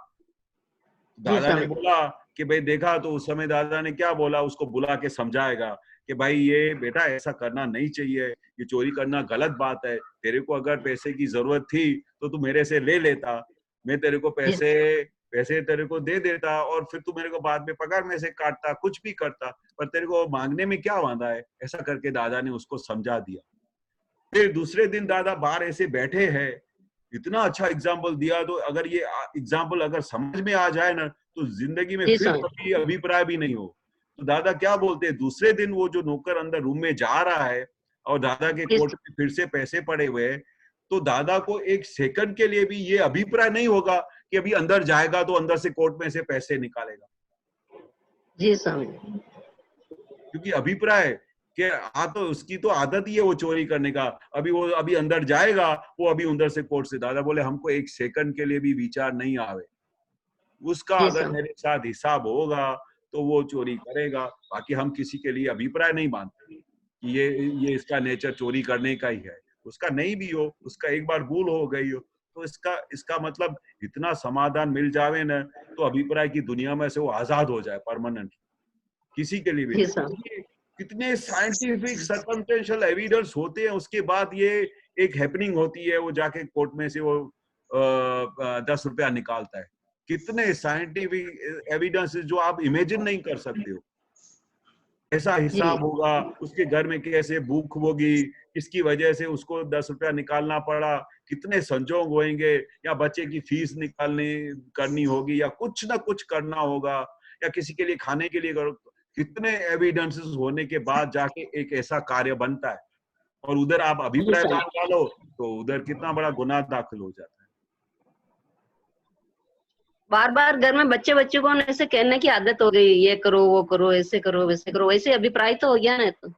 दादा ने बोला कि भाई देखा, तो उस समय दादा ने क्या बोला, उसको बुला के समझाएगा कि भाई ये बेटा ऐसा करना नहीं चाहिए, ये चोरी करना गलत बात है। तेरे को अगर पैसे की जरूरत थी तो तू मेरे से ले लेता, मैं तेरे को पैसे तेरे को दे देता, और फिर तू मेरे को बाद में पगार में से काटता, कुछ भी करता, पर तेरे को मांगने में क्या वादा है। ऐसा करके दादा ने उसको समझा दिया। फिर दूसरे दिन दादा बाहर ऐसे बैठे हैं, इतना अच्छा एग्जाम्पल दिया। तो अगर ये एग्जाम्पल अगर समझ में आ जाए ना तो जिंदगी में फिर कभी अभिप्राय भी नहीं हो। तो दादा क्या बोलते हैं, दूसरे दिन वो जो नौकर अंदर रूम में जा रहा है और दादा के कोट में फिर से पैसे पड़े हुए हैं, तो दादा को एक सेकंड के लिए भी ये अभिप्राय नहीं होगा कि अभी अंदर जाएगा तो अंदर से कोट में से पैसे निकालेगा। जी स्वामी। क्योंकि अभिप्राय कि तो उसकी तो आदत ही है वो चोरी करने का, अभी अंदर जाएगा, वो अभी अंदर से कोर्ट से। दादा बोले हमको एक सेकंड के लिए भी विचार नहीं आवे, उसका अगर मेरे साथ हिसाब होगा तो वो चोरी करेगा। बाकी हम किसी के लिए अभिप्राय नहीं मानते कि ये इसका नेचर चोरी करने का ही है। उसका नहीं भी हो, उसका एक बार भूल हो गई हो, तो इसका मतलब इतना समाधान मिल जावे ना, तो अभिप्राय की दुनिया में से वो आजाद हो जाए परमानेंट, किसी के लिए भी। कितने साइंटिफिक सर्कमस्टेंशियल एविडेंस होते हैं, उसके बाद ये एक हैपनिंग होती है, वो जाके कोर्ट में से वो 10 रुपया निकालता है। कितने साइंटिफिक एविडेंस जो आप इमेजिन नहीं कर सकते हो। ऐसा हिसाब होगा, उसके घर में कैसे भूख होगी, किसकी वजह से उसको 10 रुपया निकालना पड़ा, कितने संजोग होंगे, या बच्चे की फीस करनी होगी, या कुछ ना कुछ करना होगा, या किसी के लिए खाने के लिए करो। कितने एविडेंसेस होने के बाद जाके एक ऐसा कार्य बनता है, और उधर आप अभिप्राय डालो तो उधर कितना बड़ा गुनाह दाखिल हो जाता है। बार बार घर में बच्चे को ऐसे कहने की आदत हो गई, ये करो वो करो, ऐसे करो वैसे करो, वैसे अभिप्राय तो हो गया ना। तो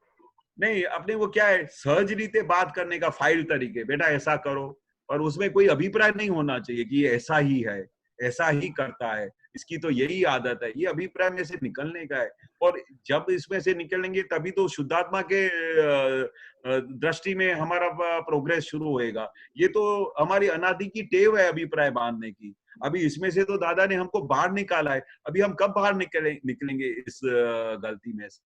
नहीं, अपने को क्या है, सहज रीते बात करने का फाइल तरीके, बेटा ऐसा करो, और उसमें कोई अभिप्राय नहीं होना चाहिए कि ये ऐसा ही है, ऐसा ही करता है, इसकी तो यही आदत है। ये अभिप्राय में से निकलने का है, और जब इसमें से निकलेंगे तभी तो शुद्धात्मा के दृष्टि में हमारा प्रोग्रेस शुरू होएगा। ये तो हमारी अनादि की टेव है अभिप्राय बांधने की। अभी इसमें से तो दादा ने हमको बाहर निकाला है, अभी हम कब बाहर निकलेंगे इस गलती में से।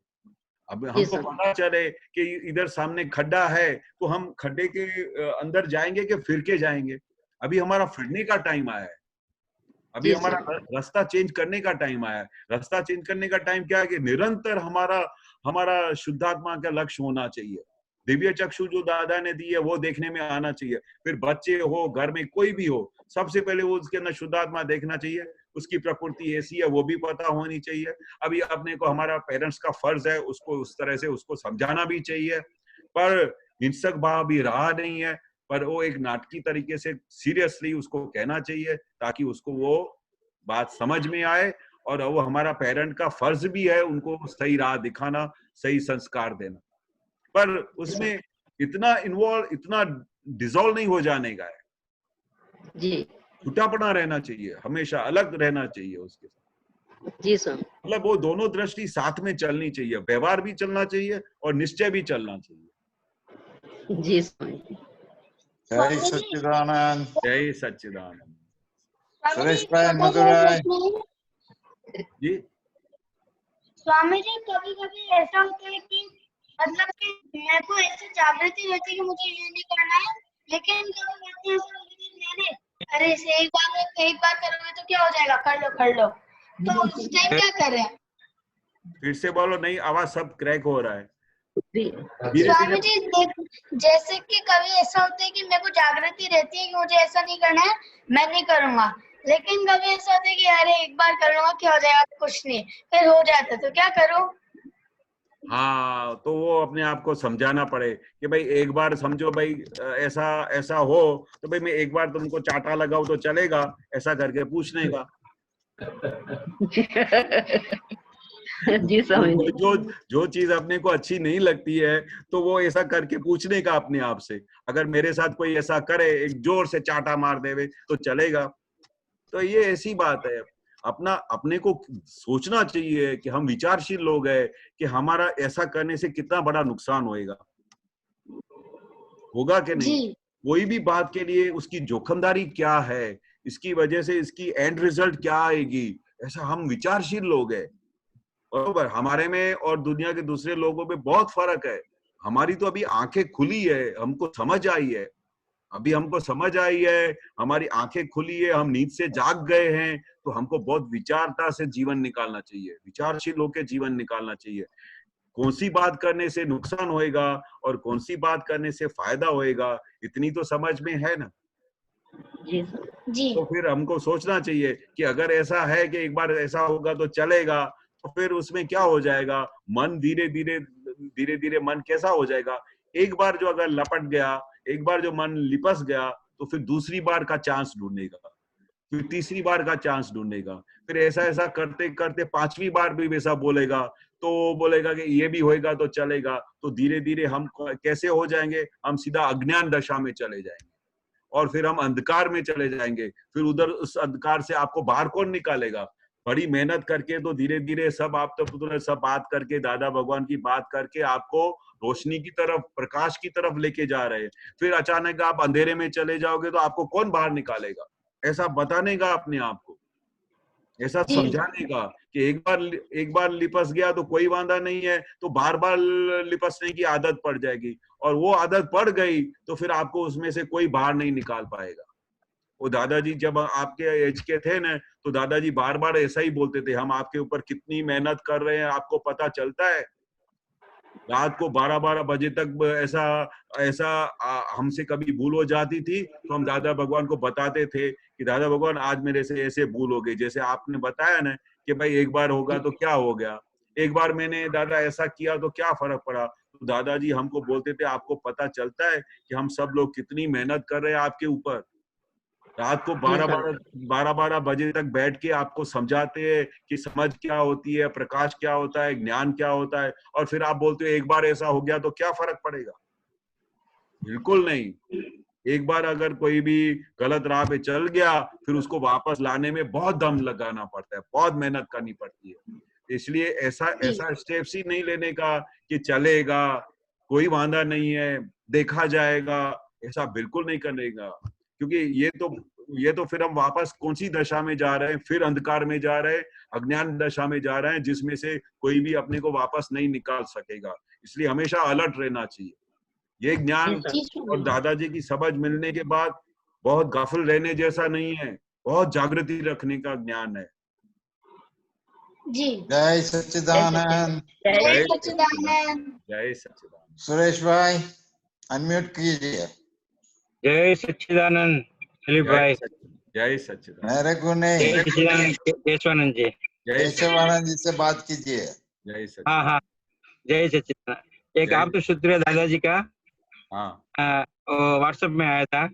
अब हमको पता चले कि इधर सामने खड्डा है, तो हम खड्डे के अंदर जाएंगे कि फिर के जाएंगे। अभी हमारा फिरने का टाइम आया है, अभी हमारा रास्ता चेंज करने का टाइम आया है। रास्ता चेंज करने का टाइम क्या है कि निरंतर हमारा शुद्धात्मा का लक्ष्य होना चाहिए। दिव्य चक्षु जो दादा ने दी है वो देखने में आना चाहिए। फिर बच्चे हो, घर में कोई भी हो, सबसे पहले वो उसके अंदर शुद्धात्मा देखना चाहिए। उसकी प्रकृति ऐसी है वो भी पता होनी चाहिए। अभी अपने को हमारा पेरेंट्स का फर्ज है उसको उस तरह से उसको समझाना भी चाहिए, पर हिंसक भाव भी रहा नहीं है, पर वो एक नाटकीय तरीके से सीरियसली उसको कहना चाहिए ताकि उसको वो बात समझ में आए। और वो हमारा पेरेंट का फर्ज भी है उनको सही राह दिखाना, सही संस्कार देना, पर उसमें इतना डिसॉल्व नहीं हो जाने का है जी। छुटापना रहना चाहिए, हमेशा अलग रहना चाहिए उसके साथ जी सर। मतलब वो दोनों दृष्टि साथ में चलनी चाहिए, व्यवहार भी चलना चाहिए और निश्चय भी चलना चाहिए जी सर। जय सच्चिदानंद। जय सच्चिदानंद। सुरेश भाई मधुराय जी। स्वामी जी कभी कभी ऐसा होता है कि मतलब कि मेरे को ऐसी जागृति रहती है कि मुझे ये नहीं करना है, लेकिन कभी ऐसा होता है अरे इसे एक बार करोगे तो क्या हो जाएगा, कर लो तो उस टाइम क्या करें? फिर से बोलो, नहीं आवाज सब क्रैक हो रहा है। स्वामी जी जैसे कि कभी ऐसा होता है कि मेरे को जागृति रहती है कि मुझे ऐसा नहीं करना है, मैं नहीं करूंगा, लेकिन कभी ऐसा होता है कि अरे एक बार कर लूंगा क्या हो जाएगा, कुछ नहीं, फिर हो जाता है, तो क्या करूं? हाँ, तो वो अपने आप को समझाना पड़े कि भाई एक बार समझो भाई ऐसा ऐसा हो तो भाई मैं एक बार तुमको चाटा लगाऊं तो चलेगा, ऐसा करके पूछने का। जी समझ जो जो चीज अपने को अच्छी नहीं लगती है तो वो ऐसा करके पूछने का अपने आप से। अगर मेरे साथ कोई ऐसा करे, एक जोर से चाटा मार देवे तो चलेगा। तो ये ऐसी बात है, अपना अपने को सोचना चाहिए कि हम विचारशील लोग हैं कि हमारा ऐसा करने से कितना बड़ा नुकसान होगा कि नहीं। जी कोई भी बात के लिए उसकी जोखिमदारी क्या है, इसकी वजह से इसकी एंड रिजल्ट क्या आएगी, ऐसा हम विचारशील लोग हैं। बरोबर, हमारे में और दुनिया के दूसरे लोगों में बहुत फर्क है। हमारी तो अभी आंखें खुली है, हमको समझ आई है, अभी हमको समझ आई है, हमारी आंखें खुली है, हम नींद से जाग गए हैं, तो हमको बहुत विचारता से जीवन निकालना चाहिए, विचारशील होकर जीवन निकालना चाहिए। कौन सी बात करने से नुकसान होएगा और कौन सी बात करने से फायदा होएगा, इतनी तो समझ में है ना। जी जी तो फिर हमको सोचना चाहिए कि अगर ऐसा है कि एक बार ऐसा होगा तो चलेगा, तो फिर उसमें क्या हो जाएगा, मन धीरे धीरे मन कैसा हो जाएगा। एक बार जो अगर लपट गया, एक बार जो मन लिपस गया, तो फिर दूसरी बार का चांस ढूंढेगा, फिर तीसरी बार का चांस ढूंढेगा, फिर ऐसा ऐसा करते करते पांचवी बार भी वैसा बोलेगा, तो बोलेगा कि ये भी होएगा तो चलेगा। तो धीरे धीरे हम कैसे हो जाएंगे, हम सीधा अज्ञान दशा में चले जाएंगे और फिर हम अंधकार में चले जाएंगे। फिर उधर उस अंधकार से आपको बाहर कौन निकालेगा। बड़ी मेहनत करके तो धीरे धीरे सब आप तो सब बात करके, दादा भगवान की बात करके आपको रोशनी की तरफ, प्रकाश की तरफ लेके जा रहे हैं। फिर अचानक आप अंधेरे में चले जाओगे तो आपको कौन बाहर निकालेगा। ऐसा बताने का अपने आप को, ऐसा जी समझाने का कि एक बार लिपस गया तो कोई वांदा नहीं है, तो बार बार लिपसने की आदत पड़ जाएगी, और वो आदत पड़ गई तो फिर आपको उसमें से कोई बाहर नहीं निकाल पाएगा। वो दादाजी जब आपके एज के थे ना, तो दादाजी बार बार ऐसा ही बोलते थे, हम आपके ऊपर कितनी मेहनत कर रहे हैं आपको पता चलता है। रात को 12-12 बजे तक ऐसा ऐसा हमसे कभी भूल हो जाती थी तो हम दादा भगवान को बताते थे कि दादा भगवान आज मेरे से ऐसे भूल हो गई, जैसे आपने बताया ना कि भाई एक बार होगा तो क्या हो गया, एक बार मैंने दादा ऐसा किया तो क्या फर्क पड़ा। तो दादाजी हमको बोलते थे, आपको पता चलता है कि हम सब लोग कितनी मेहनत कर रहे हैं आपके ऊपर। रात को 12-12 बजे तक बैठ के आपको समझाते हैं कि समझ क्या होती है, प्रकाश क्या होता है, ज्ञान क्या होता है, और फिर आप बोलते हो एक बार ऐसा हो गया तो क्या फर्क पड़ेगा। बिल्कुल नहीं। एक बार अगर कोई भी गलत राह पे चल गया, फिर उसको वापस लाने में बहुत दम लगाना पड़ता है, बहुत मेहनत करनी पड़ती है। इसलिए ऐसा स्टेप्स ही नहीं लेने का कि चलेगा, कोई वांदा नहीं है, देखा जाएगा, ऐसा बिल्कुल नहीं करने का। क्योंकि ये तो फिर हम वापस कौन सी दशा में जा रहे हैं, फिर अंधकार में जा रहे हैं, अज्ञान दशा में जा रहे हैं, जिसमें से कोई भी अपने को वापस नहीं निकाल सकेगा। इसलिए हमेशा अलर्ट रहना चाहिए। ये ज्ञान और दादाजी की समझ मिलने के बाद बहुत गाफिल रहने जैसा नहीं है, बहुत जागृति रखने का ज्ञान है। जी जय सच्चिदानंद। जय सच्चिदानंद। जय सच्चिदानंद। सुरेश भाई अनम्यूट कीजिए। जय सच्चिदानंद दिलीप भाई। जय सच्चिदानंद। मेरे को नहीं, जय सच्चिदानंद केशवानंद जी। जय केशवानंद जी से बात कीजिए। जय हाँ हाँ जय सच्चिदानंद। एक जय- आप तो सूत्र दादाजी का हाँ व्हाट्सएप में आया था,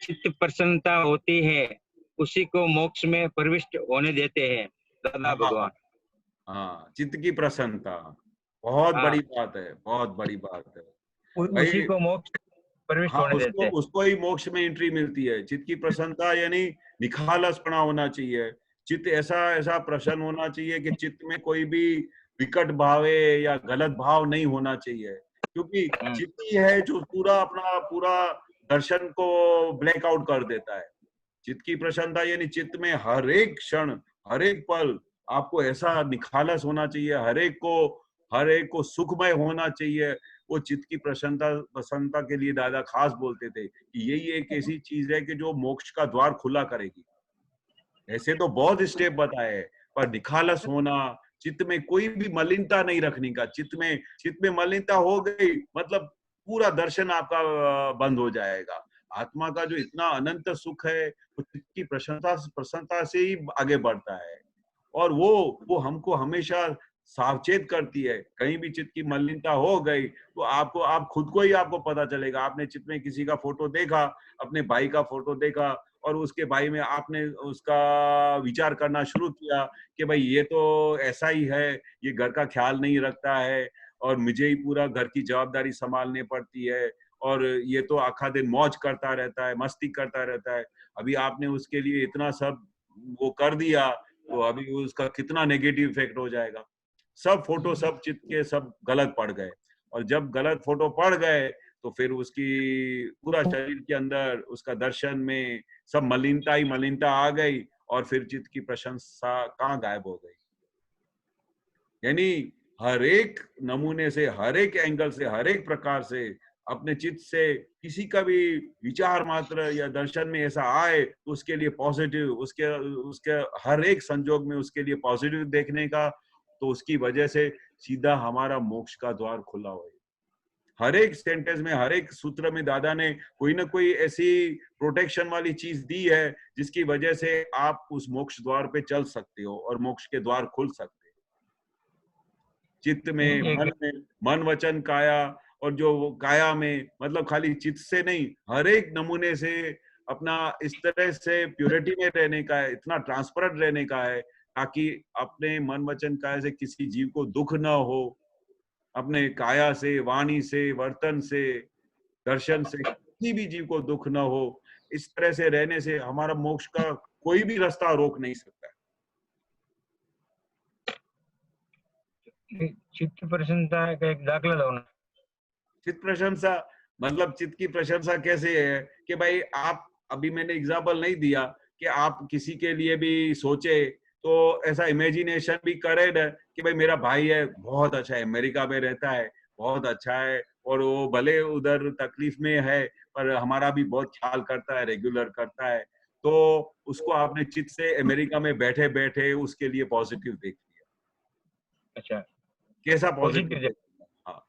चित्त प्रसन्नता होती है उसी को मोक्ष में प्रविष्ट होने देते हैं दादा भगवान। हाँ, चित्त की प्रसन्नता बहुत हाँ। बड़ी बात है, बहुत बड़ी बात है भाई। उसी को मोक्ष प्रविष्ट हाँ, होने देते हैं। उसको ही मोक्ष में एंट्री मिलती है। चित्त की प्रसन्नता यानी निखालसपना होना चाहिए। चित्त ऐसा प्रसन्न होना चाहिए कि चित्त में कोई भी विकट भाव या गलत भाव नहीं होना चाहिए, क्योंकि चित्त ही है जो पूरा दर्शन को ब्लैकआउट कर देता है। चित्त की प्रसन्नता यानी चित्त में हर एक क्षण, हर एक पल आपको ऐसा निखालस होना चाहिए, हर एक को सुखमय होना चाहिए। वो चित्त की प्रसन्नता के लिए दादा खास बोलते थे कि यही एक ऐसी चीज है कि जो मोक्ष का द्वार खुला करेगी। ऐसे तो बहुत स्टेप बताए हैं, पर निखालस होना, चित्त में कोई भी मलिनता नहीं रखने का। चित्त में मलिनता हो गई मतलब पूरा दर्शन आपका बंद हो जाएगा। आत्मा का जो इतना अनंत सुख है वो चित्त की प्रसन्नता से ही आगे बढ़ता है। और वो हमको हमेशा सावचेत करती है। कहीं भी चित्त की मलिनता हो गई तो आप खुद को ही आपको पता चलेगा। आपने चित्त में किसी का फोटो देखा, अपने भाई का फोटो देखा और उसके भाई में आपने उसका विचार करना शुरू किया कि भाई ये तो ऐसा ही है, ये घर का ख्याल नहीं रखता है और मुझे ही पूरा घर की जवाबदारी संभालनी पड़ती है और ये तो आखा दिन मौज करता रहता है, मस्ती करता रहता है। अभी आपने उसके लिए इतना सब वो कर दिया तो अभी उसका कितना नेगेटिव इफेक्ट हो जाएगा। सब फोटो सब चित्त के सब गलत पड़ गए और जब गलत फोटो पड़ गए तो फिर उसकी पूरा शरीर के अंदर उसका दर्शन में सब मलिनता ही मलिनता आ गई और फिर चित्त की प्रशंसा कहाँ गायब हो गई। यानी हर एक नमूने से, हर एक एंगल से, हर एक प्रकार से अपने चित्त से किसी का भी विचार मात्र या दर्शन में ऐसा आए तो उसके लिए पॉजिटिव, उसके हर एक संजोग में उसके लिए पॉजिटिव देखने का, तो उसकी वजह से सीधा हमारा मोक्ष का द्वार खुला हुआ है। हर एक सेंटेंस में, हर एक सूत्र में दादा ने कोई ना कोई ऐसी प्रोटेक्शन वाली चीज दी है जिसकी वजह से आप उस मोक्ष द्वार पे चल सकते हो और मोक्ष के द्वार खुल सकते हो। चित्त में, मन वचन काया, और जो काया में मतलब खाली चित्त से नहीं, हर एक नमूने से अपना इस तरह से प्योरिटी में रहने का है, इतना ट्रांसपेरेंट रहने का है ताकि अपने मन वचन काया से किसी जीव को दुख न हो, अपने काया से, वाणी से, वर्तन से, दर्शन से किसी भी जीव को दुख न हो। इस तरह से रहने से हमारा मोक्ष का कोई भी रास्ता रोक नहीं सकता। चित्त की प्रसन्नता का एक दाखला दो ना। चित्त प्रशंसा मतलब चित्त की प्रशंसा कैसे है कि भाई आप, अभी मैंने एग्जाम्पल नहीं दिया कि आप किसी के लिए भी सोचे तो ऐसा इमेजिनेशन भी करे ना कि भाई मेरा भाई है, बहुत अच्छा है, अमेरिका में रहता है, बहुत अच्छा है और वो भले उधर तकलीफ में है पर हमारा भी बहुत ख्याल करता है, रेगुलर करता है, तो उसको आपने चित्त से अमेरिका में बैठे बैठे उसके लिए पॉजिटिव देख लिया। अच्छा, कैसा पॉजिटिव? हाँ,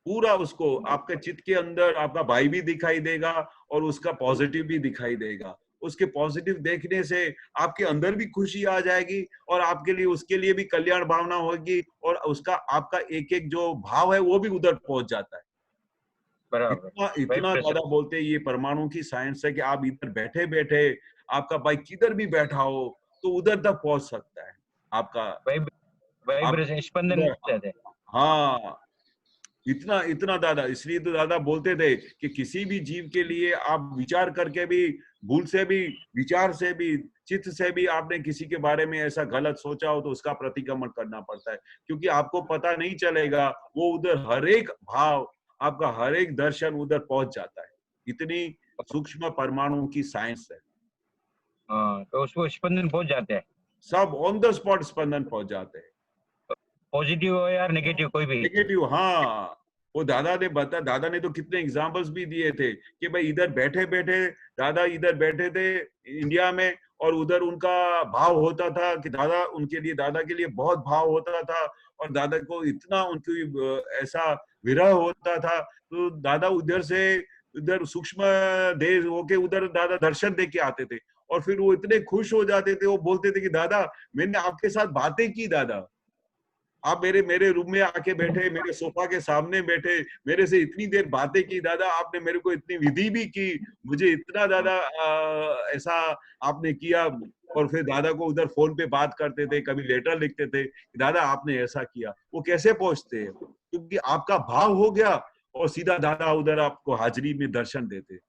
पूरा उसको आपके चित्त के अंदर आपका भाई भी दिखाई देगा और उसका पॉजिटिव भी दिखाई देगा। उसके पॉजिटिव देखने से आपके अंदर भी खुशी आ जाएगी और आपके लिए, उसके लिए भी कल्याण भावना होगी और उसका, आपका एक एक जो भाव है वो भी उधर पहुंच जाता है। इतना ज्यादा बोलते हैं, ये परमाणु की साइंस है कि आप इधर बैठे बैठे आपका भाई किधर भी बैठा हो तो उधर तक पहुंच सकता है आपका वाइब्रेशन, स्पंदन। हाँ, इतना इतना दादा, इसलिए तो दादा बोलते थे कि किसी भी जीव के लिए आप विचार करके भी, भूल से भी, विचार से भी, चित्त से भी आपने किसी के बारे में ऐसा गलत सोचा हो तो उसका प्रतिक्रमण करना पड़ता है, क्योंकि आपको पता नहीं चलेगा वो उधर हर एक भाव, आपका हर एक दर्शन उधर पहुंच जाता है। इतनी सूक्ष्म परमाणु की साइंस है। हाँ, तो उसको स्पंदन पहुंच जाते हैं, सब ऑन द स्पॉट स्पंदन पहुंच जाते हैं, पॉजिटिव हो या नेगेटिव, कोई भी नेगेटिव। हाँ, वो दादा ने तो कितने एग्जाम्पल्स भी दिए थे कि भाई इधर बैठे बैठे, दादा इधर बैठे थे इंडिया में और उधर उनका भाव होता था कि दादा के लिए बहुत भाव होता था और दादा को इतना उनकी ऐसा विरह होता था, तो दादा उधर सूक्ष्म देह होके उधर दादा दर्शन दे के आते थे और फिर वो इतने खुश हो जाते थे, वो बोलते थे कि दादा मैंने आपके साथ बातें की, दादा आप मेरे रूम में आके बैठे, मेरे सोफा के सामने बैठे, मेरे से इतनी देर बातें की, दादा आपने मेरे को इतनी विधि भी की, मुझे इतना दादा ऐसा आपने किया। और फिर दादा को उधर फोन पे बात करते थे, कभी लेटर लिखते थे, दादा आपने ऐसा किया। वो कैसे पहुंचते हैं? क्योंकि आपका भाव हो गया और सीधा दादा उधर आपको हाजिरी में दर्शन देते।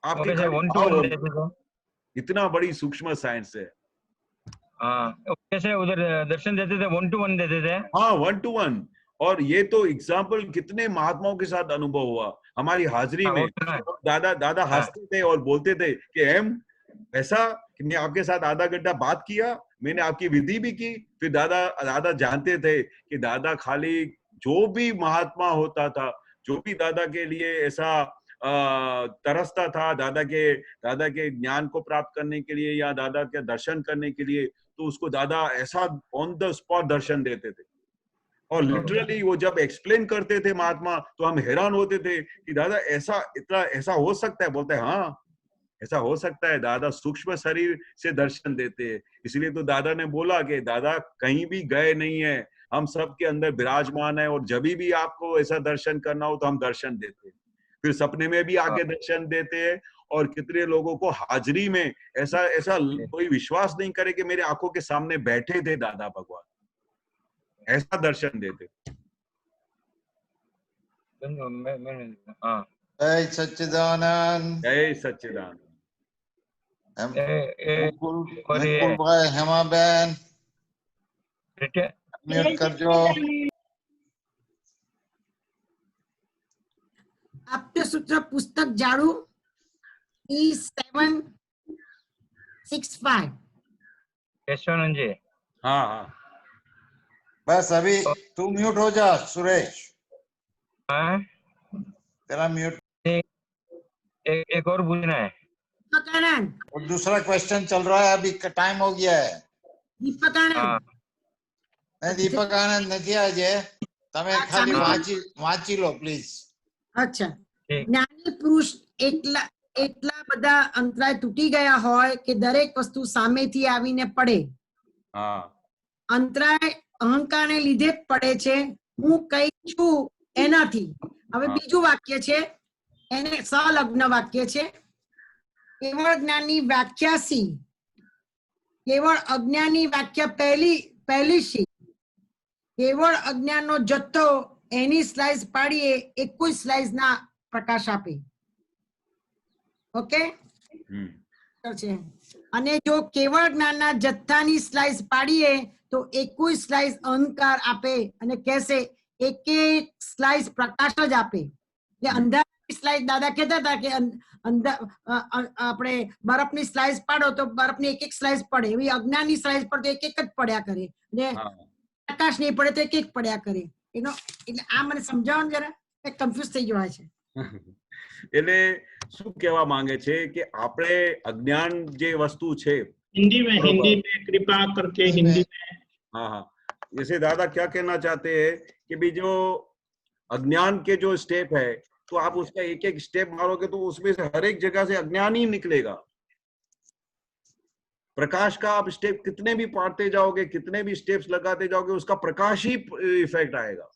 आपके भाव हो, इतना बड़ी सूक्ष्म साइंस है। कैसे उधर दर्शन देते थे, 1-to-1 देते थे। हाँ, 1-to-1। और ये तो एग्जाम्पल कितने महात्माओं के साथ अनुभव हुआ हमारी हाजिरी में। दादा हंसते थे और बोलते थे कि ऐसा कि मैं आपके साथ आधा घंटा बात किया, मैंने आपकी विधि भी की। फिर दादा जानते थे कि दादा खाली जो भी महात्मा होता था, जो भी दादा के लिए ऐसा तरसता था, दादा के ज्ञान को प्राप्त करने के लिए या दादा के दर्शन करने के लिए, तो उसको दादा ऐसा ऑन द स्पॉट दर्शन देते थे। और लिटरली वो जब एक्सप्लेन करते थे महात्मा तो हम हैरान होते थे कि दादा ऐसा इतना ऐसा हो सकता है। बोलते हैं हाँ ऐसा हो सकता है, दादा सूक्ष्म शरीर से दर्शन देते हैं। इसलिए तो दादा ने बोला कि दादा कहीं भी गए नहीं है, हम सबके अंदर विराजमान है, और जब भी आपको ऐसा दर्शन करना हो तो हम दर्शन देते हैं। फिर सपने में भी आके दर्शन देते हैं। और कितने लोगों को हाजिरी में ऐसा ऐसा कोई विश्वास नहीं करे कि मेरे आंखों के सामने बैठे थे दादा भगवान, ऐसा दर्शन देते। हाँ जय सच्चिदानंद। जय सच्चिदानंद। और ये मुकुल भाई, हेमा बहन रिटर्न म्यूट कर जो। आपके सूत्र पुस्तक जाड़ू 3765। यशवानंद जी। हाँ हाँ बस अभी तू म्यूट हो जा सुरेश, हाँ तेरा म्यूट। एक और पूछना है। दीपकानंद, और दूसरा क्वेश्चन चल रहा है, अभी टाइम हो गया है। दीपकानंद, हाँ नहीं दीपक आनंद નથી આજે, તમે ખાલી વાંચી લો પ્લીઝ। અચ્છા, ठीक। જ્ઞાની પુરુષ એટલા બધા અંતરાય તૂટી ગયા હોય કે દરેક વસ્તુ સામેથી આવીને પડે। हाँ અંતરાય અહંકારને લીધે જ પડે છે। હું કઈ છું એનાથી। હવે હા। બીજું વાક્ય છે, એને સંલગ્ન વાક્ય છે। કેવળ જ્ઞાનની વ્યાખ્યા સી, કેવળ અજ્ઞાનની વ્યાખ્યા પહેલી સી। કેવળ અજ્ઞાનનો જથ્થો એની સ્લાઇસ પાડીએ 21 સ્લાઇસ ના પ્રકાશ આપે। ઓકે છે। અને જો કેવળ જ્ઞાનના જથ્થાની સ્લાઇસ પાડીએ તો 21 સ્લાઇસ અહંકાર આપે અને કહેશે એક એક સ્લાઇસ પ્રકાશ જ આપે। એટલે અંધારાની સ્લાઇસ દાદા કહેતા હતા કે આપણે બરફની સ્લાઇસ પાડો તો બરફની એક એક સ્લાઇસ પડે, એવી અજ્ઞાનની સ્લાઇસ પર તો એક એક જ પડ્યા કરે, અને પ્રકાશ નહીં પડે તો એક એક પડ્યા કરે। એનો એટલે આ મને સમજાવો ને જરા, કન્ફ્યુઝ થઈ ગયો છે। એટલે શું કહેવા માંગે છે કે આપણે અજ્ઞાન જે વસ્તુ છે हिंदी में कृपा करके हिंदी में। हाँ हाँ, जैसे दादा क्या कहना चाहते हैं कि भी जो अज्ञान के जो स्टेप है तो आप उसका एक एक स्टेप मारोगे तो उसमें से हर एक जगह से अज्ञान ही निकलेगा। प्रकाश का आप स्टेप कितने भी पाते जाओगे, कितने भी स्टेप्स लगाते जाओगे, उसका प्रकाश ही इफेक्ट आएगा।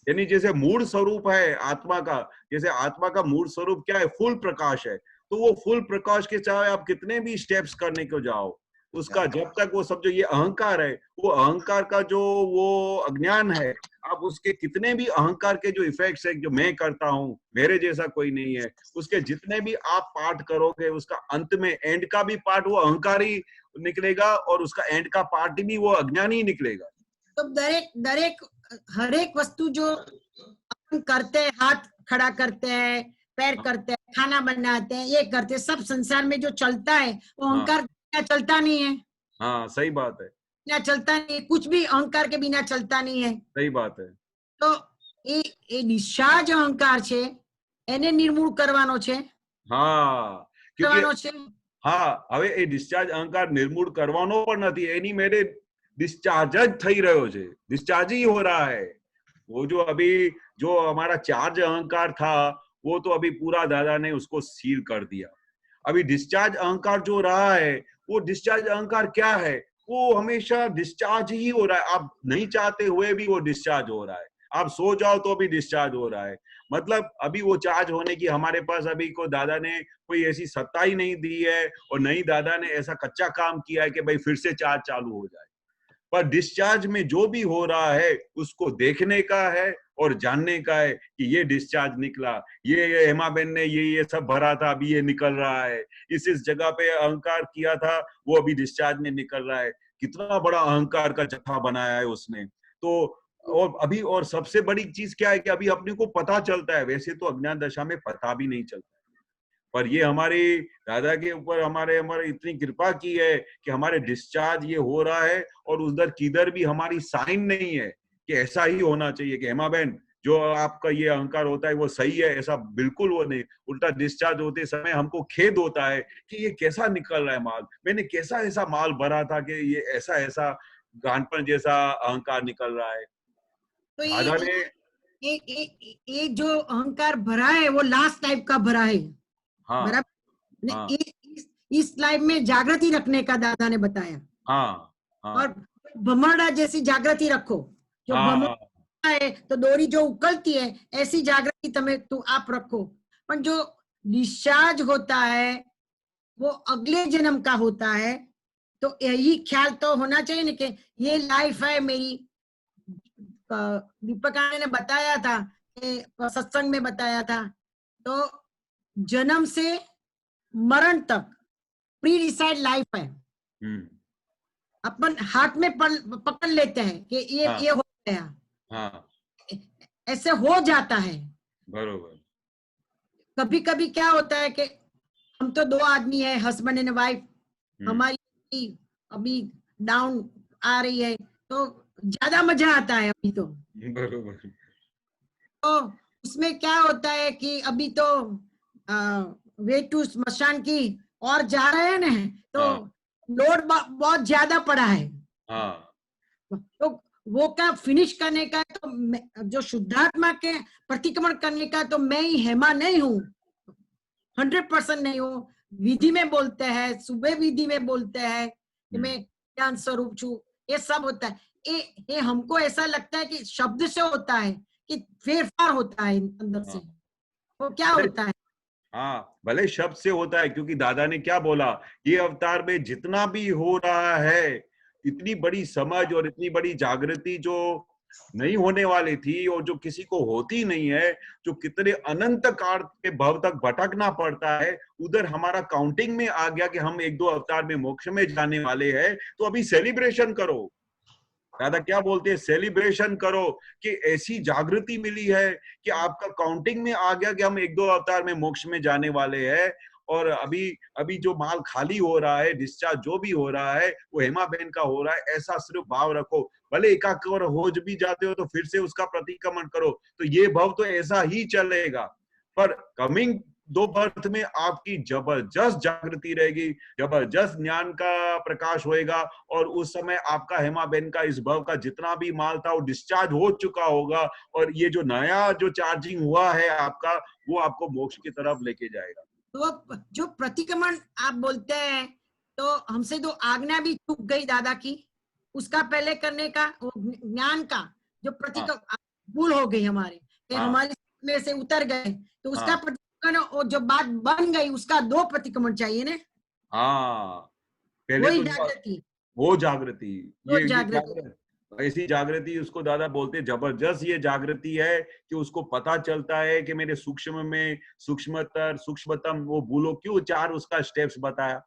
यानी जैसे मूल स्वरूप है आत्मा का, जैसे आत्मा का मूल स्वरूप क्या है, फुल प्रकाश है। तो वो फुल प्रकाश के चाहे आप कितने भी स्टेप्स करने को जाओ, उसका जब तक वो सब जो ये अहंकार है, वो अहंकार का जो वो अज्ञान है, आप उसके कितने भी अहंकार के जो इफेक्ट्स है, जो मैं करता हूँ मेरे जैसा कोई नहीं है, उसके जितने भी आप पार्ट करोगे, उसका अंत में एंड का भी पार्ट वो अहंकार ही निकलेगा और उसका एंड का पार्ट भी वो अज्ञान ही निकलेगा। तो दरेक हर एक वस्तु जो अपन करते हैं, हाथ खड़ा करते हैं, पैर करते हैं, खाना बनाते हैं, ये करते हैं, सब संसार में जो चलता है वो अहंकार के बिना चलता नहीं है। हाँ सही बात है, बिना चलता नहीं है, कुछ भी अहंकार के बिना चलता नहीं है। सही बात है। तो ये डिस्चार्ज अहंकार छे એને નિર્મૂળ કરવાનો છે। हाँ કરવાનો क्योंकि છે। हाँ હવે એ ડિસ્ચાર્જ અહંકાર નિર્મૂળ કરવાનો પણ નથી, એની મેરે डिस्चार्ज જ થઈ રહ્યો છે, डिस्चार्ज ही हो रहा है। वो जो अभी जो हमारा चार्ज अहंकार था वो तो अभी पूरा दादा ने उसको सील कर दिया। अभी डिस्चार्ज अहंकार जो रहा है, वो डिस्चार्ज अहंकार क्या है, वो हमेशा डिस्चार्ज ही हो रहा है। आप नहीं चाहते हुए भी वो डिस्चार्ज हो रहा है, आप सो जाओ तो भी डिस्चार्ज हो रहा है। मतलब अभी वो चार्ज होने की हमारे पास अभी को दादा ने कोई ऐसी सत्ता ही नहीं दी है, और नहीं दादा ने ऐसा कच्चा काम किया है कि भाई फिर से चार्ज चालू हो जाए। पर डिस्चार्ज में जो भी हो रहा है उसको देखने का है और जानने का है कि ये डिस्चार्ज निकला, ये हेमा बेन ने ये सब भरा था, अभी ये निकल रहा है। इस जगह पे अहंकार किया था, वो अभी डिस्चार्ज में निकल रहा है। कितना बड़ा अहंकार का जत्था बनाया है उसने। तो और अभी और सबसे बड़ी चीज क्या है कि अभी अपने को पता चलता है, वैसे तो अज्ञान दशा में पता भी नहीं चलता, पर ये हमारी दादा के ऊपर हमारे इतनी कृपा की है कि हमारे डिस्चार्ज ये हो रहा है, और उधर किधर भी हमारी साइन नहीं है कि ऐसा ही होना चाहिए कि हेमा बहन जो आपका ये अहंकार होता है वो सही है, ऐसा बिल्कुल वो नहीं। उल्टा डिस्चार्ज होते समय हमको खेद होता है कि ये कैसा निकल रहा है माल, मैंने कैसा ऐसा माल भरा था कि ये ऐसा गांठपन जैसा अहंकार निकल रहा है। तो दादा ने ये जो अहंकार भरा है वो लास्ट टाइप का भरा है, हाँ बराबर। हाँ इस लाइफ में जागृति रखने का दादा ने बताया। हाँ हाँ और भमरड़ा जैसी जागृति रखो, जो हाँ भमरड़ा है तो डोरी जो उकलती है ऐसी जागृति तू आप रखो। पर जो डिस्चार्ज होता है वो अगले जन्म का होता है, तो यही ख्याल तो होना चाहिए ना कि ये लाइफ है मेरी। दीपक आने ने बताया था, सत्संग में बताया था, तो जन्म से मरण तक प्री डिसाइड लाइफ है। अपन हाथ में पकड़ लेते हैं कि ये हो गया, हाँ ऐसे हो जाता है। बरोबर। कभी कभी क्या होता है कि हम तो 2 आदमी है, हस्बैंड एंड वाइफ, हमारी अभी डाउन आ रही है तो ज्यादा मजा आता है अभी तो। बरोबर। तो उसमें क्या होता है कि अभी तो वे टू स्मशान की और जा रहे हैं ना, तो लोड बहुत ज्यादा पड़ा है। हाँ तो वो का फिनिश करने का, तो जो शुद्धात्मा के प्रतिक्रमण करने का तो मैं ही हेमा नहीं हूँ, 100% नहीं हूँ। विधि में बोलते हैं, सुबह विधि में बोलते हैं कि मैं ज्ञान स्वरूप छू, ये सब होता है। ये हमको ऐसा लगता है कि शब्द से होता है कि फेरफार होता है अंदर से, वो क्या होता है। हाँ भले शब्द से होता है, क्योंकि दादा ने क्या बोला, ये अवतार में जितना भी हो रहा है, इतनी बड़ी समझ और इतनी बड़ी जागृति जो नहीं होने वाली थी और जो किसी को होती नहीं है, जो कितने अनंत काल के भव तक भटकना पड़ता है, उधर हमारा काउंटिंग में आ गया कि हम 1-2 अवतार में मोक्ष में जाने वाले हैं। तो अभी सेलिब्रेशन करो। दादा क्या बोलते हैं, सेलिब्रेशन करो कि ऐसी जागृति मिली है कि आपका काउंटिंग में आ गया कि हम 1-2 अवतार में मोक्ष में जाने वाले हैं। और अभी जो माल खाली हो रहा है, डिस्चार्ज जो भी हो रहा है, वो हेमा बहन का हो रहा है, ऐसा सिर्फ भाव रखो। भले एकाक और हो भी जाते हो तो फिर से उसका प्रतिक्रमण करो, तो ये भाव तो ऐसा ही चलेगा। पर कमिंग 2 बर्थ में आपकी जबरदस्त जागृति रहेगी, जबरदस्त ज्ञान का प्रकाश होएगा, और उस समय आपका हेमा बहन का इस भव का जितना भी माल था वो डिस्चार्ज हो चुका होगा, और ये जो नया जो चार्जिंग हुआ है आपका, वो आपको मोक्ष की तरफ लेके जाएगा। तो जो प्रतिक्रमण आप बोलते हैं, तो हमसे 2 आज्ञा भी चूक गई दादा की, उसका पहले करने का, ज्ञान का जो प्रतिक्रमण भूल हो गई हमारे, हमारे में से उतर गए, तो उसका प्रतिक्रमण, और जो बात बन गई उसका 2 प्रतिक्रमण चाहिए ना। हाँ पहले वही तो जागृति, वो जागृति, ऐसी जागृति उसको दादा बोलते हैं, जबरदस्त ये जागृति है कि उसको पता चलता है कि मेरे सूक्ष्म में सूक्ष्मतर सूक्ष्मतम, वो भूलो क्यों 4 उसका स्टेप्स बताया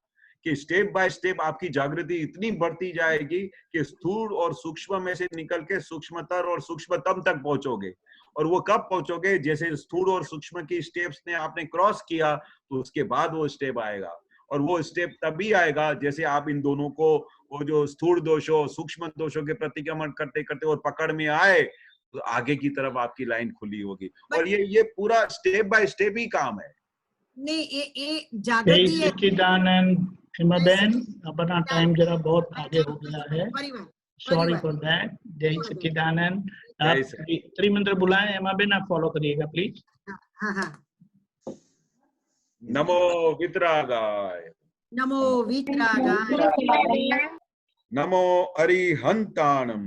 कि स्टेप बाय स्टेप आपकी जागृति इतनी बढ़ती जाएगी कि स्थूल और सूक्ष्म में से निकल के सूक्ष्मतर और सूक्ष्मतम तक पहुंचोगे। और वो कब पहुंचोगे, जैसे स्थूल और सूक्ष्म की स्टेप्स ने आपने क्रॉस किया, तो उसके बाद वो स्टेप आएगा। और वो स्टेप तभी आएगा जैसे आप इन दोनों को, वो जो स्थूल दोषों सूक्ष्म दोषों के प्रतिक्रमण करते करते और पकड़ में आए, तो आगे की तरफ आपकी लाइन खुली होगी। और ये पूरा स्टेप बाय स्टेप ही काम है। नहीं, ये जागृति है। सच्चिदानंद हेमा बहन, अपना टाइम जरा बहुत आगे हो गया है, सॉरी फॉर दैट। जय सच्चिदानंद। आप त्रिमंत्र बुलाएं हेमा बहन, आप फॉलो करिएगा प्लीज। नमो वितरागाय, नमो वितरागाय, नमो अरिहंताणम,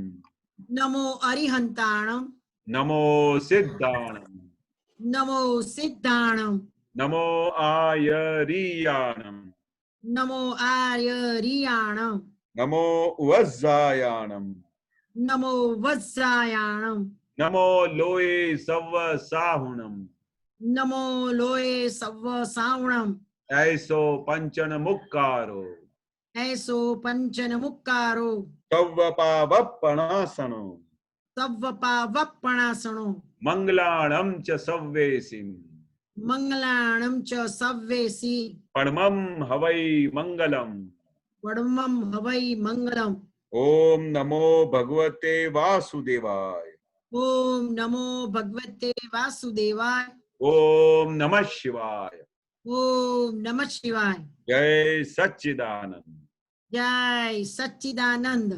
नमो अरिहंताणम, नमो सिद्धाणम, नमो सिद्धाणम, नमो आयरियाणम, नमो आर्यरियाणम, नमो वज्जायाणम, नमो वज्जायाणम, नमो लोये सव्व साहुणम, नमो लोये सव्व सावणम, ऐसो पंचन मुक्कारो, ऐसो पंचन मुक्कारो, सव्वपावप्पणासनो, सव्वपावप्पणासनो, मंगलाणं च सव्वेसिं, मंगलाणं च सव्वेसि, परमं हवै मंगलम्, परमं हवै मंगलम्। ओम नमो भगवते वासुदेवाय, ओम नमो भगवते वासुदेवाय, ओम नमः शिवाय, ओम नमः शिवाय। जय सच्चिदानंद, जय सच्चिदानंद।